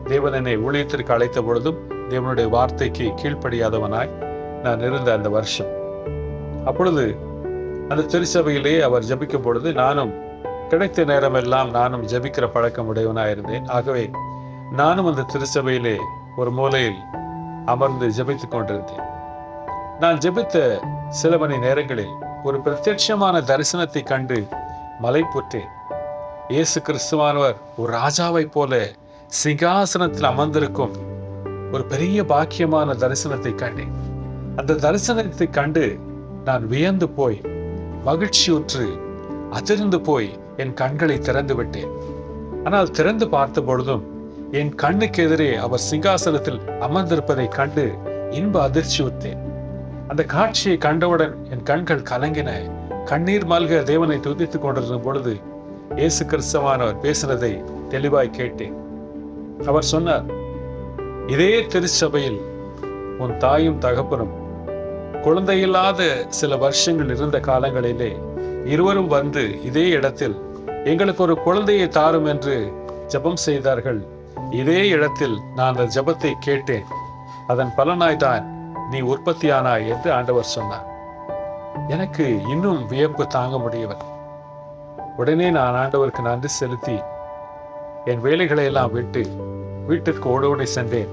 தேவன் என்னை ஊழியத்திற்கு அழைத்த பொழுதும் தேவனுடைய வார்த்தைக்கு கீழ்ப்படியாதவனாய் நான் இருந்த அந்த வருஷம். அப்பொழுது அந்த திருச்சபையிலே அவர் ஜெபிக்கும் பொழுது நானும் கிடைத்த நேரமெல்லாம் நானும் ஜெபிக்கிற பழக்கம் உடையவனாயிருந்தேன். ஆகவே நானும் அந்த திருச்சபையிலே ஒரு மூலையில் அமர்ந்து ஜெபித்துக் கொண்டிருந்தேன். நான் ஜெபித்த சில மணி நேரங்களில் ஒரு பிரத்யட்சமான தரிசனத்தை கண்டு மலைப்புற்றேன். இயேசு கிறிஸ்துவானவர் ஒரு ராஜாவை போல சிங்காசனத்தில் அமர்ந்திருக்கும் ஒரு பெரிய பாக்கியமான தரிசனத்தை கண்டேன். அந்த தரிசனத்தை கண்டு நான் வியந்து போய் மகிழ்ச்சியுற்று அதிர்ந்து போய் என் கண்களை திறந்து விட்டேன். ஆனால் திறந்து பார்த்த பொழுதும் என் கண்ணுக்கு எதிரே அவர் சிங்காசனத்தில் அமர்ந்திருப்பதை கண்டு இன்ப அதிர்ச்சியுற்றேன். அந்த காட்சியை கண்டவுடன் என் கண்கள் கலங்கின. கண்ணீர் மல்க தேவனை துதித்துக் கொண்டிருந்த பொழுது இயேசு கிறிஸ்துவானவர் பேசினதை தெளிவாய் கேட்டேன். அவர் சொன்னார், இதே திருச்சபையில் உன் தாயும் தகப்பனும் குழந்தையில்லாத சில வருஷங்கள் இருந்த காலங்களிலே இருவரும் வந்து இதே இடத்தில் எங்களுக்கு ஒரு குழந்தையை தாரும் என்று ஜெபம் செய்தார்கள். இதே இடத்தில் நான் அந்த ஜெபத்தை கேட்டேன். அதன் பலனாய்தான் நீ உற்பத்தியானாய் என்று ஆண்டவர் சொன்னார். எனக்கு இன்னும் வியப்பு தாங்க முடியவில்லை. உடனே நான் ஆண்டவருக்கு நன்றி செலுத்தி என் வேலைகளை எல்லாம் விட்டு வீட்டிற்கு ஓடோடி சென்றேன்.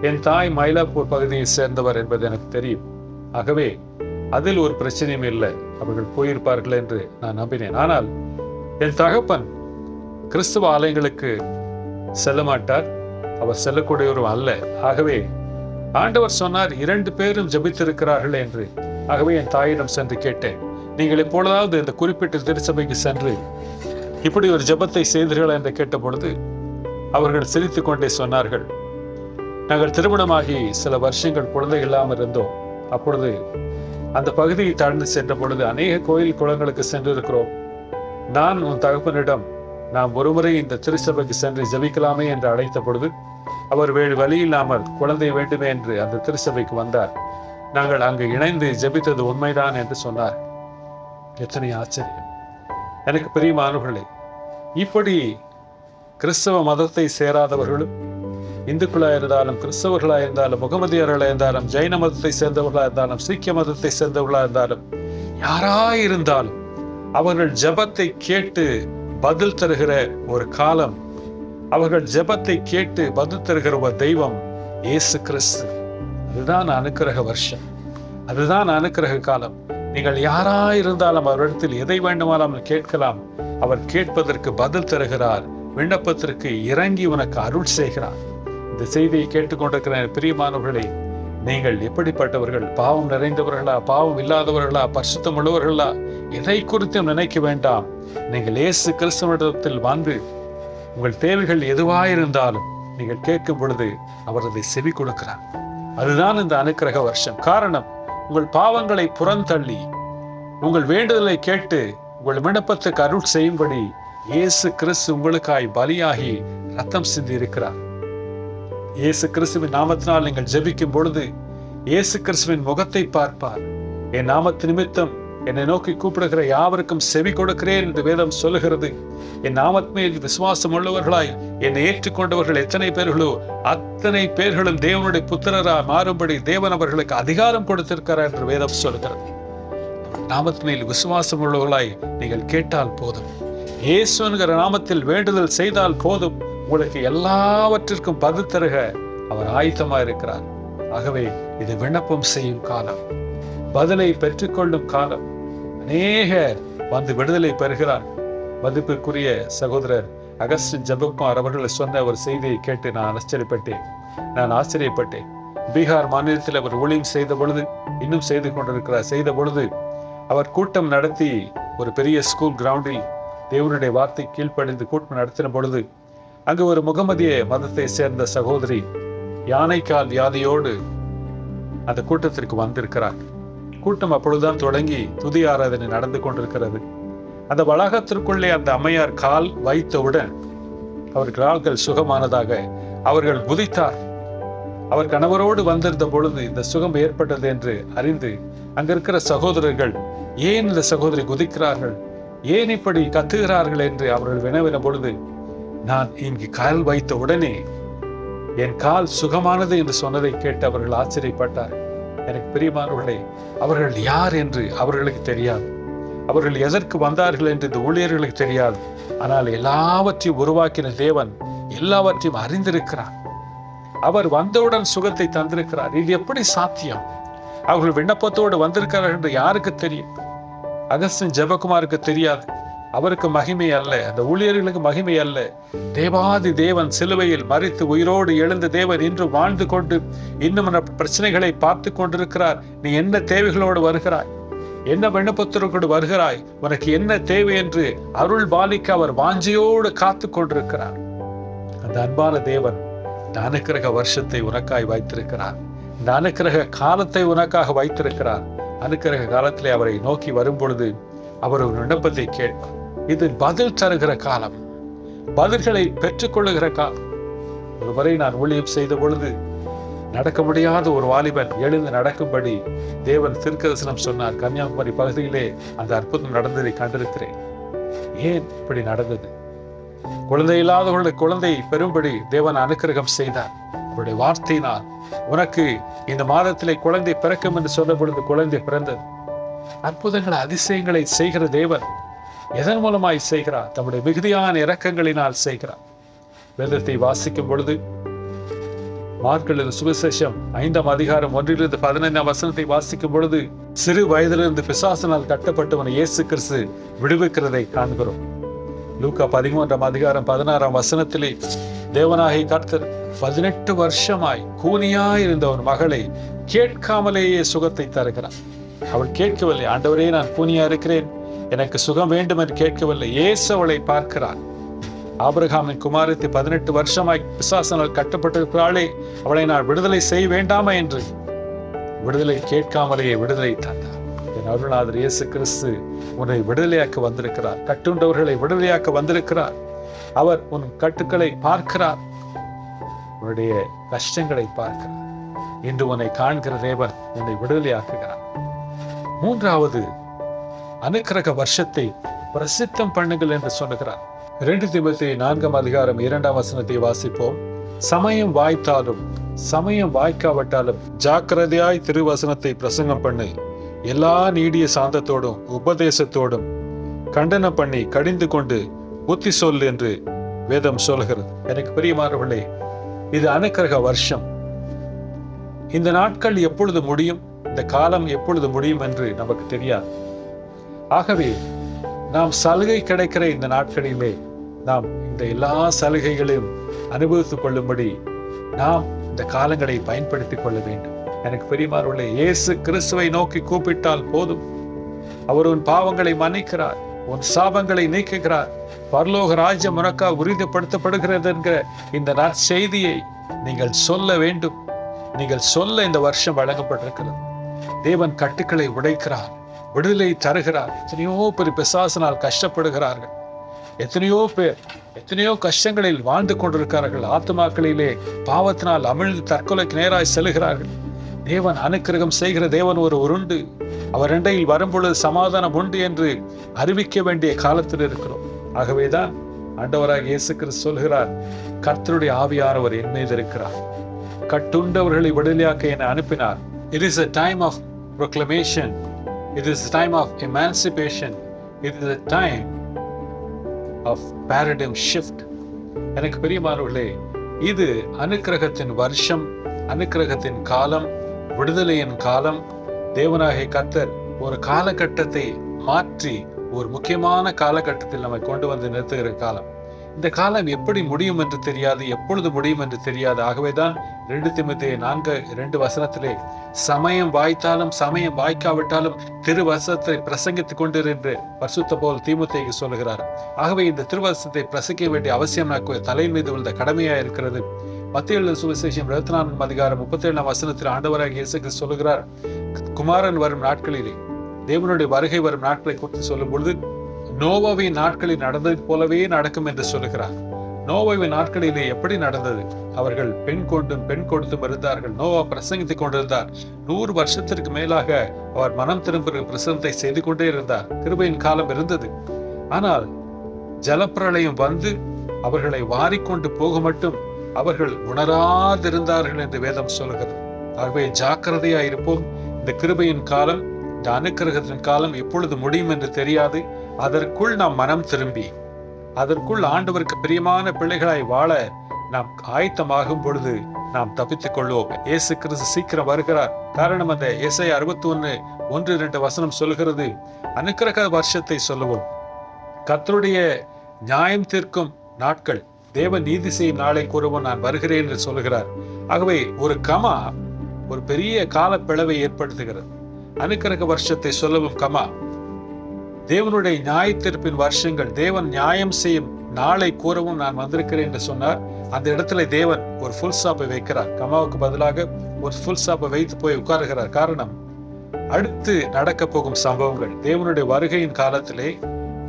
என் தாய் மயிலாப்பூர் பகுதியை சேர்ந்தவர் என்பது எனக்கு தெரியும். ஆகவே அதில் ஒரு பிரச்சனையும் இல்லை, அவர்கள் போயிருப்பார்கள் என்று நான் நம்பினேன். ஆனால் என் தகப்பன் கிறிஸ்துவ ஆலயங்களுக்கு செல்ல மாட்டார், அவர் செல்லக்கூடியவரும் அல்ல. ஆகவே ஆண்டவர் சொன்னார், 2 பேரும் ஜெபித்திருக்கிறார்கள் என்று. ஆகவே என் தாயிடம் சென்று கேட்டேன், நீங்கள் எப்பொழுதாவது இந்த குறிப்பிட்ட திருச்சபைக்கு சென்று இப்படி ஒரு ஜெபத்தை செய்தீர்கள் என்று கேட்ட பொழுது அவர்கள் சிரித்துக் கொண்டே சொன்னார்கள், நாங்கள் திருமணமாகி சில வருஷங்கள் குழந்தை இல்லாமல் இருந்தோம். அப்பொழுது அந்த பகுதியை தாழ்ந்து சென்ற பொழுது அநேக கோயில் குளங்களுக்கு சென்றிருக்கிறோம். நான் உன் தகப்பனிடம் நாம் ஒருமுறை இந்த திருச்சபைக்கு சென்று ஜெபிக்கலாமே என்று அழைத்த பொழுது அவர் வேறு வழி இல்லாமல் குழந்தை வேண்டுமே என்று அந்த திருச்சபைக்கு வந்தார். நாங்கள் அங்கு இணைந்து ஜெபித்தது உண்மைதான் என்று சொன்னார். எத்தனை ஆச்சரியம்! எனக்கு பிரியமானவர்களே, இப்படி கிறிஸ்தவ மதத்தை சேராதவர்களும் இந்துக்களாக இருந்தாலும், கிறிஸ்தவர்களாக இருந்தாலும், முகமதியர்களாக இருந்தாலும், ஜைன மதத்தை சேர்ந்தவர்களாக இருந்தாலும், சீக்கிய மதத்தை சேர்ந்தவர்களாக இருந்தாலும், யாராயிருந்தாலும் அவர்கள் ஜெபத்தை கேட்டு பதில் தருகிற ஒரு காலம், அவர்கள் ஜெபத்தை கேட்டு பதில் தருகிற ஒரு தெய்வம் இயேசு கிறிஸ்து. அதுதான் அனுக்கிரக வருஷம், அதுதான் அனுக்கிரக காலம். நீங்கள் யாராயிருந்தாலும் அவரிடத்தில் எதை வேண்டுமானாலும் கேட்கலாம். அவர் கேட்பதற்கு பதில் தருகிறார், விண்ணப்பத்திற்கு இறங்கி உனக்கு அருள் செய்கிறார். இந்த செய்தியை கேட்டுக்கொண்டிருக்கிற பிரியமானவர்களே, நீங்கள் எப்படிப்பட்டவர்கள்? பாவம் நிறைந்தவர்களா, பாவம் இல்லாதவர்களா, பரிசுத்தம் உள்ளவர்களா? எதை குறித்தும் நினைக்க வேண்டாம். நீங்கள் இயேசு கிறிஸ்துவிடத்தில் வந்து உங்கள் தேவைகள் எதுவாயிருந்தாலும் நீங்கள் கேட்கும் பொழுது அவர் அதை செவி கொடுக்கிறார். அதுதான் இந்த அனுக்கிரக வருஷம். காரணம், உங்கள் பாவங்களை புறந்தள்ளி உங்கள் வேண்டுதலை கேட்டு உங்கள் விண்ணப்பத்துக்கு அருள் செய்யும்படி இயேசு கிறிஸ்து உங்களுக்காய் பலியாகி ரத்தம் சிந்தி இருக்கிறார். இயேசு கிறிஸ்துவின் நாமத்தினால் நீங்கள் ஜெபிக்கும் பொழுது இயேசு கிறிஸ்துவின் முகத்தை பார்ப்பார். என் நாமத்து நிமித்தம் என்னை நோக்கி கூப்பிடுகிற யாவருக்கும் செவி கொடுக்கிறேன் என்று வேதம் சொல்லுகிறது. என் நாமத்தின் விசுவாசம் உள்ளவர்களாய் என்னை ஏற்றுக்கொண்டவர்கள் எத்தனை பேர்களோ அத்தனை பேர்களும் தேவனுடைய புத்திரராய் மாறும்படி தேவன் அவர்களுக்கு அதிகாரம் கொடுத்திருக்கிறார் என்று வேதம் சொல்லுகிறது. நாமத்தின் விசுவாசம் உள்ளவர்களாய் நீங்கள் கேட்டால் போதும், இயேசு என்கிற நாமத்தில் வேண்டுதல் செய்தால் போதும், உங்களுக்கு எல்லாவற்றிற்கும் பதில் தருக அவர் ஆயத்தமாக இருக்கிறார். ஆகவே இது விண்ணப்பம் செய்யும் காலம், பதிலை பெற்றுக்கொள்ளும் காலம். அநேகர் வந்து விடுதலை பெறுகிறார். மதிப்பிற்குரிய சகோதரர் அகஸ்டின் ஜெபக்குமார் அவர்கள் சொன்ன ஒரு செய்தியை கேட்டு நான் ஆச்சரியப்பட்டேன். பீகார் மாநிலத்தில் அவர் ஊழியம் செய்த பொழுது, இன்னும் செய்து கொண்டிருக்கிறார், செய்த பொழுது அவர் கூட்டம் நடத்தி ஒரு பெரிய ஸ்கூல் கிரவுண்டில் தேவனுடைய வார்த்தை கீழ்ப்படிந்து கூட்டம் நடத்தின பொழுது அங்கு ஒரு முகமதிய மதத்தை சேர்ந்த சகோதரி யானைக்கால் வியாதியோடு அந்த கூட்டத்திற்கு வந்திருக்கிறார். கூட்டம் அப்பொழுதுதான் தொடங்கி துதி ஆராதனை நடந்து கொண்டிருக்கிறது. அந்த வளாகத்திற்குள்ளே அந்த அம்மையார் கால் வைத்தவுடன் அவர் கால்கள் சுகமானதாக அவர்கள் குதித்தார். அவர் கணவரோடு வந்திருந்த பொழுது இந்த சுகம் ஏற்பட்டது என்று அறிந்து அங்கிருக்கிற சகோதரர்கள் ஏன் இந்த சகோதரி குதிக்கிறார்கள், ஏன் இப்படி கத்துகிறார்கள் என்று அவர்கள் வினவின பொழுது, நான் இங்கு கால் வைத்த உடனே என் கால் சுகமானது என்று சொன்னதை கேட்டு அவர்கள் ஆச்சரியப்பட்டார். எனக்கு பிரியமானவர்களே, அவர்கள் யார் என்று அவர்களுக்கு தெரியாது, அவர்கள் எதற்கு வந்தார்கள் என்று இந்த ஊழியர்களுக்கு தெரியாது. ஆனால் எல்லாவற்றையும் உருவாக்கின தேவன் எல்லாவற்றையும் அறிந்திருக்கிறார். அவர் வந்தவுடன் சுகத்தை தந்திருக்கிறார். இது எப்படி சாத்தியம்? அவர்கள் விண்ணப்பத்தோடு வந்திருக்கிறார்கள் என்று யாருக்கு தெரியும்? அகஸ்டின் ஜெபக்குமாருக்கு தெரியாது. அவருக்கு மகிமை அல்ல, அந்த ஊழியர்களுக்கு மகிமை அல்ல. தேவாதி தேவன் சிலுவையில் மரித்து உயிரோடு எழுந்த தேவன் இன்று வாழ்ந்து கொண்டு இன்னும் பிரச்சனைகளை பார்த்து கொண்டிருக்கிறார். நீ என்ன தேவைகளோடு வருகிறாய், என்ன விண்ணப்பத்திற்கோடு வருகிறாய், உனக்கு என்ன தேவை என்று அருள் பாலிக்க அவர் வாஞ்சையோடு காத்து கொண்டிருக்கிறார். அந்த அன்பான தேவன் இந்த அனுக்கிரக வருஷத்தை உனக்காய் வைத்திருக்கிறார். இந்த அனுக்கிரக காலத்தை உனக்காக வைத்திருக்கிறார். அனுக்கிரக காலத்திலே அவரை நோக்கி வரும் பொழுது அவர் ஒரு விண்ணப்பத்தை கேட்பார். இது பதில் தருகிற காலம், பதில்களை பெற்றுக்கொள்ளுகிற காலம். ஒரு முறை நான் ஊழியம் செய்த பொழுது நடக்க முடியாத ஒரு வாலிபன் எழுந்து நடக்கும்படி தேவன் தீர்க்கதரிசனம் சொன்னார். கன்னியாகுமரி பகுதியிலே அந்த அற்புதம் நடந்ததை கண்டிருக்கிறேன். ஏன் இப்படி நடந்தது? குழந்தை இல்லாதவர்களுக்கு குழந்தை பெறும்படி தேவன் அனுக்கிரகம் செய்தார். அவருடைய வார்த்தையினால் உனக்கு இந்த மாதத்திலே குழந்தை பிறக்கும் என்று சொன்ன பொழுது குழந்தை பிறந்தது. அற்புதங்களை அதிசயங்களை செய்கிற தேவன் எதன் மூலமாய் செய்கிறார்? தம்முடைய மிகுதியான இரக்கங்களினால் செய்கிறார். வேதத்தை வாசிக்கும் பொழுது மார்க் எழுதின சுவிசேஷம் 5ஆம் அதிகாரம் 1-15 வசனத்தை வாசிக்கும் பொழுது சிறு வயதிலிருந்து பிசாசினால் கட்டப்பட்டவனை இயேசு கிறிஸ்து விடுவிக்கிறதை காண்கிறோம். லூக்கா 13ஆம் அதிகாரம் 16ஆம் வசனத்திலே தேவனாகிய கர்த்தர் 18 வருஷமாய் கூனியாய் இருந்த ஒரு மகளை கேட்காமலேயே சுகத்தை தருகிறார். அவள் கேட்கவில்லை, ஆண்டவரே நான் கூனியா இருக்கிறேன், எனக்கு சுகம் வேண்டும் என்று கேட்கவில்லை. இயேசு அவளை பார்க்கிறார். ஆபிரகாமின் குமாரத்தை 18 வருஷமாய் பிசாசினால் கட்டப்பட்டிருக்கிறாளே, அவளை நான் விடுதலை செய்ய வேண்டாமா என்று விடுதலை கேட்காமலேயே விடுதலை தந்தார். என் அருள்நாதர் இயேசு கிறிஸ்து உன்னை விடுதலையாக்க வந்திருக்கிறார். கட்டுண்டவர்களை விடுதலையாக்க வந்திருக்கிறார். அவர் உன் கட்டுக்களை பார்க்கிறார், உன்னுடைய கஷ்டங்களை பார்க்கிறார். இன்று உன்னை காண்கிற தேவன் உன்னை விடுதலையாக்குகிறார். மூன்றாவது, அனுக்கிரக வருஷத்தை பிரசித்தம் பண்ணுங்கள் என்று சொல்லுகிறார். 2 தீமோத்தேயு 4ஆம் அதிகாரம் 2ஆம் வசனத்தை வாசிப்போம். சமயம் வாய்த்தாலும் சமயம் வாய்க்காவிட்டாலும் ஜாக்கிரதையாய் திருவசனத்தை பிரசங்கம் பண்ணு, எல்லா நீடிய சாந்தத்தோடும் உபதேசத்தோடும் கண்டனம் பண்ணி கடிந்து கொண்டு புத்தி சொல் என்று வேதம் சொல்கிறது. எனக்கு பிரியமானவர்களே, இது அனுக்கிரக வருஷம். இந்த நாட்கள் எப்பொழுது முடியும், இந்த காலம் எப்பொழுது முடியும் என்று நமக்கு தெரியாது. ஆகவே நாம் சலுகை கிடைக்கிற இந்த நாட்களிலே நாம் இந்த எல்லா சலுகைகளையும் அனுபவித்துக் கொள்ளும்படி நாம் இந்த காலங்களை பயன்படுத்திக் கொள்ள வேண்டும். எனக்கு பிரியமானவர்களே, இயேசு கிறிஸ்துவை நோக்கி கூப்பிட்டால் போதும். அவர் உன் பாவங்களை மன்னிக்கிறார், உன் சாபங்களை நீக்குகிறார். பரலோக ராஜ்யம் உனக்கா உறுதிப்படுத்தப்படுகிறது என்கிற இந்த நற்செய்தியை நீங்கள் சொல்ல வேண்டும். நீங்கள் சொல்ல இந்த வருஷம் வழங்கப்பட்டிருக்கிறது. தேவன் கட்டுக்களை உடைக்கிறார், விடுதலை தருகிறார். எத்தனையோ பேர் பிசாசினால் கஷ்டப்படுகிறார்கள். எத்தனையோ பேர் எத்தனையோ கஷ்டங்களில் வாழ்ந்து கொண்டிருக்கிறார்கள். ஆத்துமாக்களிலே பாவத்தினால் அமிழ்ந்து தற்கொலைக்கு நேராய் செல்கிறார்கள். தேவன் அனுக்கிரகம் செய்கிற தேவன் ஒரு உண்டு. அவர் இண்டையில் வரும்பொழுது சமாதானம் உண்டு என்று அறிவிக்க வேண்டிய காலத்தில் இருக்கிறோம். ஆகவேதான் ஆண்டவராக இயேசு கிறிஸ்து சொல்கிறார், கர்த்தருடைய ஆவியானவர் என் மீது இருக்கிறார், கட்டுண்டவர்களை விடுதலையாக்க என்னை அனுப்பினார். It is a time of proclamation. It is a time of emancipation. It is a time of paradigm shift. எனக்கு பிரியமானவர்களே, இது அனுக்கிரகத்தின் வருஷம், அனுக்கிரகத்தின் காலம், விடுதலையின் காலம். தேவனாகிய கர்த்தர் ஒரு காலகட்டத்தை மாற்றி ஒரு முக்கியமான காலகட்டத்தில் நம்மை கொண்டு வந்து நிறுத்துகிற காலம். இந்த காலம் எப்படி முடியும் என்று தெரியாது, எப்பொழுது முடியும் என்று தெரியாது. ஆகவேதான் 2 தீமோத்தேயு 4:2 சமயம் வாய்த்தாலும் சமயம் வாய்க்காவிட்டாலும் திருவசனத்தை பிரசங்கித்துக் கொண்டிருந்த பரிசுத்த பவுல் தீமோத்தேயுக்கு சொல்கிறார். ஆகவே இந்த திருவசனத்தை பிரசங்கிக்க வேண்டிய அவசியம் எனக்கு தலையின் மீது உள்ள கடமையா இருக்கிறது. மத்தேயு எழுதின சுவிசேஷம் 24:37 ஆண்டவராகிய இயேசு கிறிஸ்து சொல்லுகிறார், குமாரன் வரும் நாட்களிலே, தேவனுடைய வருகை வரும் நாட்களை குறித்து சொல்லும் பொழுது நோவாவின் நாட்களில் நடந்தது போலவே நடக்கும் என்று சொல்லுகிறார். நோவாவின் நாட்களிலே எப்படி நடந்தது? அவர்கள் பெண் கொடுத்தும் இருந்தார்கள். நோவா பிரசங்கித்துக் கொண்டிருந்தார். 100 வருஷத்திற்கு மேலாக அவர் மனம் திரும்ப பிரசங்கத்தை செய்து கொண்டே இருந்தார். கிருபையின் காலம் இருந்தது. ஆனால் ஜலப்பிரளயம் வந்து அவர்களை வாரிக்கொண்டு போக மட்டும் அவர்கள் உணராதிருந்தார்கள் என்று வேதம் சொல்கிறது. ஆகவே ஜாக்கிரதையா இருப்போம். இந்த கிருபையின் காலம், இந்த அனுக்கிரகத்தின் காலம் எப்பொழுது முடியும் என்று தெரியாது. அதற்குள் நாம் மனம் திரும்பி, அதற்குள் ஆண்டவருக்கு பிரியமான பிள்ளைகளாய் வாழ நாம் ஆயத்தமாகும் பொழுது நாம் தப்பித்துக் கொள்வோம். இயேசு கிறிஸ்து சீக்கிரம் வருகிறார். காரணம் அந்த ஏசாயா 61:1-2 சொல்கிறது, அனுக்கிரக வருஷத்தை சொல்லுவோம், கர்த்தருடைய நியாயம் தீர்க்கும் நாட்கள், தேவ நீதி செய்யும் நாளை கூறுவோம், நான் வருகிறேன் என்று சொல்கிறார். ஆகவே ஒரு கமா ஒரு பெரிய கால பிளவை ஏற்படுத்துகிறது. அனுக்கிரக வருஷத்தை சொல்லவும் கமா, தேவனுடைய நியாய தீர்ப்பின் வருஷங்கள், தேவன் நியாயம் செய்யும் நாளை கூறவும் நான் வந்திருக்கிறேன் என்று சொன்னார். அந்த இடத்துல தேவன் ஒரு ஃபுல் ஸ்டாப்பை வைக்கிறார். கமாவுக்கு பதிலாக ஒரு ஃபுல் ஸ்டாப்பை வைத்து போய் உட்காருகிறார். காரணம், அடுத்து நடக்க போகும் சம்பவங்கள். தேவனுடைய வருகையின் காலத்திலே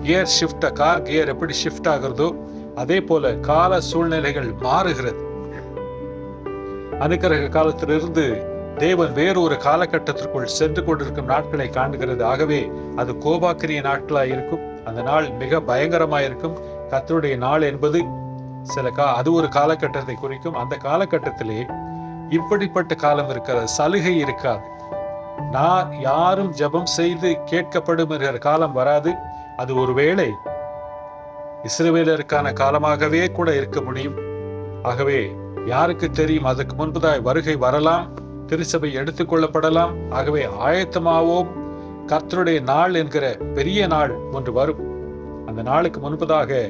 கியர் ஷிஃப்ட், கார் கியர் எப்படி ஷிஃப்ட் ஆகிறதோ அதே போல கால சூழ்நிலைகள் மாறுகிறது. அனுக்கிரக காலத்திலிருந்து தேவன் வேறு ஒரு காலகட்டத்திற்குள் சென்று கொண்டிருக்கும் நாட்களை காண்கிறது. ஆகவே அது கோபாக்கிரிய நாட்களாய் இருக்கும். அந்த நாள் மிக பயங்கரமாயிருக்கும். கர்த்தருடைய நாள் என்பது அது ஒரு காலகட்டத்தை குறிக்கும். அந்த காலகட்டத்திலே இப்படிப்பட்ட காலம் இருக்கிறது, சலுகை இருக்காது. நான் யாரும் ஜெபம் செய்து கேட்கப்படும் என்கிற காலம் வராது. அது ஒருவேளை இஸ்ரவேலருக்கான காலமாகவே கூட இருக்க முடியும். ஆகவே யாருக்கு தெரியும், அதற்கு முன்பதாய் வருகை வரலாம், திருச்சபை எடுத்துக்கொள்ளப்படலாம். ஆகவே ஆயத்தமாவோம். கர்த்தருடைய நாள் என்கிற பெரிய நாள் ஒன்று வரும். அந்த நாளுக்கு முன்பதாக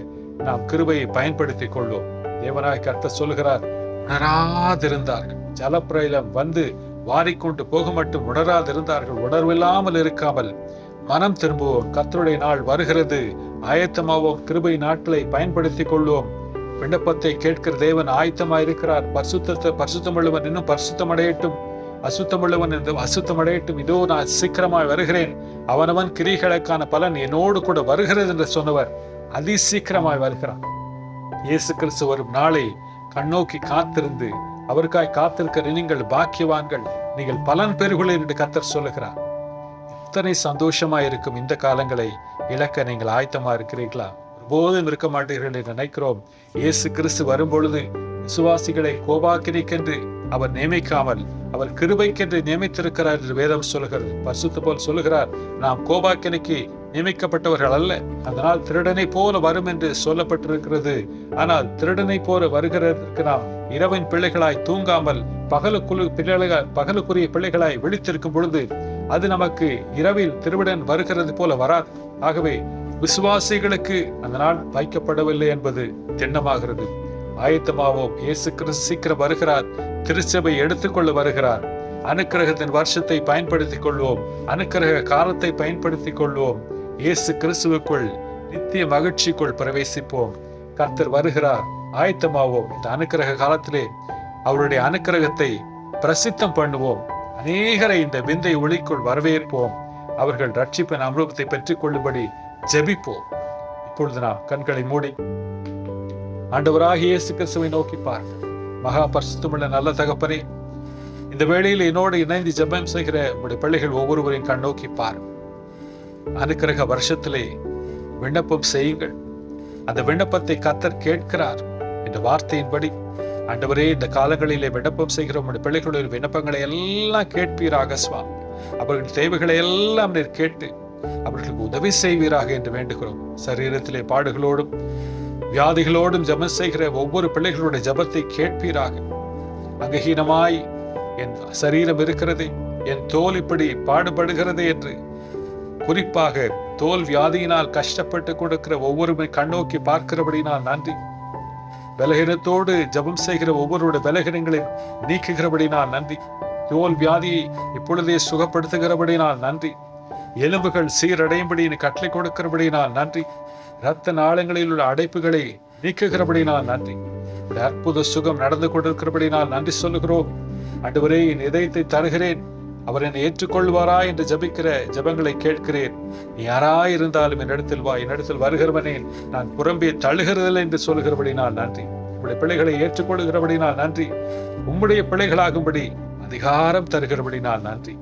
நாம் கிருபையை பயன்படுத்திக் கொள்வோம். தேவனாய் கர்த்தர் சொல்கிறார், உணராதிருந்தார்கள், ஜலப்பிரளயம் வந்து வாரிக்கொண்டு போக மட்டும் உணராதிருந்தார்கள். உணர்வில்லாமல் இருக்காமல் மனம் திரும்புவோம். கர்த்தருடைய நாள் வருகிறது, ஆயத்தமாவோம். கிருபை நாட்களை பயன்படுத்திக் கொள்வோம். விண்ணப்பத்தை கேட்கிற தேவன் ஆயத்தமாய் இருக்கிறார். பரிசுத்தமுள்ளவன் இன்னும் பரிசுத்தம் அடையட்டும், அசுத்தமுள்ளவன் என்றும் அசுத்தம் அடையட்டும். இதோ நான் சீக்கிரமாய் வருகிறேன், அவனவன் கிரிகளுக்கான பலன் என்னோடு கூட வருகிறது என்று சொன்னவர் அதிசீக்கிரமாய் வருகிறார். இயேசு கிறிஸ்து வரும் நாளை கண்ணோக்கி காத்திருந்து, அவருக்காய் காத்திருக்கிற நீங்கள் பாக்கியவான்கள், நீங்கள் பலன் பெறுகிறீர்கள் என்று கர்த்தர் சொல்லுகிறார். இத்தனை சந்தோஷமாய் இருக்கும் இந்த காலங்களை இழக்க நீங்கள் ஆயத்தமா இருக்கிறீர்களா? ஒருபோதும் இருக்க மாட்டீர்கள் என்று நினைக்கிறோம். இயேசு கிறிஸ்து வரும்பொழுது விசுவாசிகளை கோபாக்கினைக்கென்று அவர் நியமிக்காமல் அவர் கிருபைக்கென்று நியமித்திருக்கிறார் என்று வேதம் சொல்லுகிறது. பரிசுத்த போல் சொல்லுகிறார், நாம் கோபாக்கினைக்கு நியமிக்கப்பட்டவர்கள் அல்ல, அதனால் திருடனை போல வரும் என்று சொல்லப்பட்டிருக்கிறது. ஆனால் திருடனை போல வருகிறதற்கு நாம் இரவின் பிள்ளைகளாய் தூங்காமல் பகலுக்குரிய பிள்ளைகளாய் விழித்திருக்கும் பொழுது அது நமக்கு இரவில் திருடன் வருகிறது போல வராது. ஆகவே விசுவாசிகளுக்கு அந்த நாள் வைக்கப்படவில்லை என்பது திண்ணமாகிறது. ஆயத்தமாவோம், இயேசு கிறிஸ்து சீக்கிரம் வருகிறார், திருச்சபை எடுத்துக்கொள்ள வருகிறார். அனுக்கிரகத்தின் வருஷத்தை பயன்படுத்திக் கொள்வோம், அனுக்கிரக காலத்தை பயன்படுத்திக் கொள்வோம். இயேசு கிறிஸ்துவுக்குள் நித்திய மகிழ்ச்சிக்குள் பிரவேசிப்போம். கர்த்தர் வருகிறார், ஆயத்தமாவோம். இந்த அனுக்கிரக காலத்திலே அவருடைய அனுக்கிரகத்தை பிரசித்தம் பண்ணுவோம். அநேகரை இந்த விந்தை ஒளிக்குள் வரவேற்போம். அவர்கள் ரட்சிப்பின் அனுபவத்தை பெற்றுக் கொள்ளும்படி ஜெபிப்போம். இப்பொழுது நாம் கண்களை மூடி ஆண்டவராகிய இயேசு கிறிஸ்துவை நோக்கி பாருங்கள். மகா பரிசுத்தமுள்ள நல்ல தகப்பனே, இந்த வேளையில் என்னோடு இணைந்து ஜெபம் செய்கிற உங்களுடைய பிள்ளைகள் ஒவ்வொருவரையும் கண் நோக்கி பாருங்கள். அனுக்கிரக வருஷத்திலே விண்ணப்பம் செய்யுங்கள். அந்த விண்ணப்பத்தை கர்த்தர் கேட்கிறார் என்ற வார்த்தையின்படி ஆண்டவரே, இந்த காலங்களிலே விண்ணப்பம் செய்கிற உங்களுடைய பிள்ளைகளுடைய விண்ணப்பங்களை எல்லாம் கேட்பீராக சுவாமி. அவர்கள் தேவைகளை எல்லாம் நீர் கேட்டு அவர்களுக்கு உதவி செய்வீராக என்று வேண்டுகிறோம். சரீரத்திலே பாடுகளோடும் வியாதிகளோடும் ஜெபம் செய்கிற ஒவ்வொரு பிள்ளைகளுடைய ஜெபத்தை கேட்பீராக. அங்கஹீனமாய் என் சரீரம் இருக்கிறது, என் தோல் இப்படி பாடுபடுகிறது என்று குறிப்பாக தோல் வியாதியினால் கஷ்டப்பட்டு கொடுக்கிற ஒவ்வொருமே கண்ணோக்கி பார்க்கிறபடினால் நன்றி. பலகீனத்தோடு ஜெபம் செய்கிற ஒவ்வொருடைய பலகீனங்களை நீக்குகிறபடினால் நன்றி. தோல் வியாதியை இப்பொழுதே சுகப்படுத்துகிறபடினால் நன்றி. எலும்புகள் சீரடையும்படி கட்டளை கொடுக்கிறபடினால் நன்றி. இரத்த நாளங்களில் உள்ள அடைப்புகளை நீக்குகிறபடினால் நன்றி. அற்புத சுகம் நடந்து கொண்டிருக்கிறபடினால் நன்றி சொல்லுகிறோம். ஆண்டவரே, என் இதயத்தை தருகிறேன், அவர் என்னை ஏற்றுக்கொள்வாரா என்று ஜபிக்கிற ஜபங்களை கேட்கிறேன். நீ யாராயிருந்தாலும் என்னிடத்தில் வா, என்னிடத்தில் வருகிறவனே நான் புறம்பே தள்ளுகிறதில்லை என்று சொல்லுகிறபடினால் நன்றி. உங்களுடைய பிள்ளைகளை ஏற்றுக்கொள்கிறபடினால் நன்றி. உம்முடைய பிள்ளைகளாகும்படி அதிகாரம் தருகிறபடினால் நன்றி.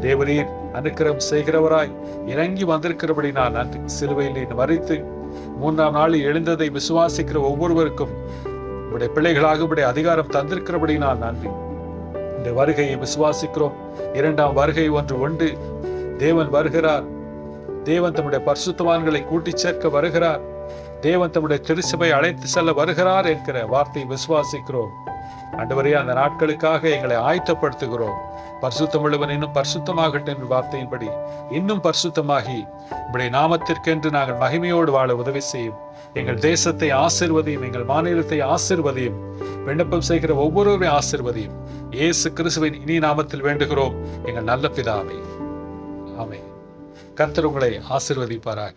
தேவரீர் அனுக்கிரகம் செய்கிறவராய் இறங்கி வந்திருக்கிறபடினால் நன்றி. சிலுவையில் மரித்து 3ஆம் நாளில் எழுந்ததை விசுவாசிக்கிற ஒவ்வொருவருக்கும் உங்களுடைய பிள்ளைகளாகும்படி அதிகாரம் தந்திருக்கிறபடினால் நன்றி. இந்த வருகையை விசுவாசிக்கிறோம். 2ஆம் வருகை ஒன்று உண்டு. தேவன் வருகிறார். தேவன் தம்முடைய பரிசுத்தவான்களை கூட்டிச் சேர்க்க வருகிறார். தேவன் தம்முடைய திருச்சபை அழைத்து செல்ல வருகிறார் என்கிற வார்த்தையை விசுவாசிக்கிறோம். ஆண்டவரே, அந்த நாட்களுக்காக எங்களை ஆயத்தப்படுத்துகிறோம். பரிசுத்தமுள்ளவன் இன்னும் பரிசுத்தமாகட்டும் என்ற வார்த்தையின்படி இன்னும் பரிசுத்தமாகி உம்முடைய நாமத்திற்கென்று நாங்கள் மகிமையோடு வாழ உதவி செய்யும். எங்கள் தேசத்தை ஆசீர்வதியும், எங்கள் மாநிலத்தை ஆசீர்வதியும், விண்ணப்பம் செய்கிற ஒவ்வொருவரையும் ஆசீர்வதியும். இயேசு கிறிஸ்துவின் இனி நாமத்தில் வேண்டுகிறோம் எங்கள் நல்ல பிதாவே, ஆமென். கர்த்தர் உங்களை ஆசீர்வதிப்பாராக.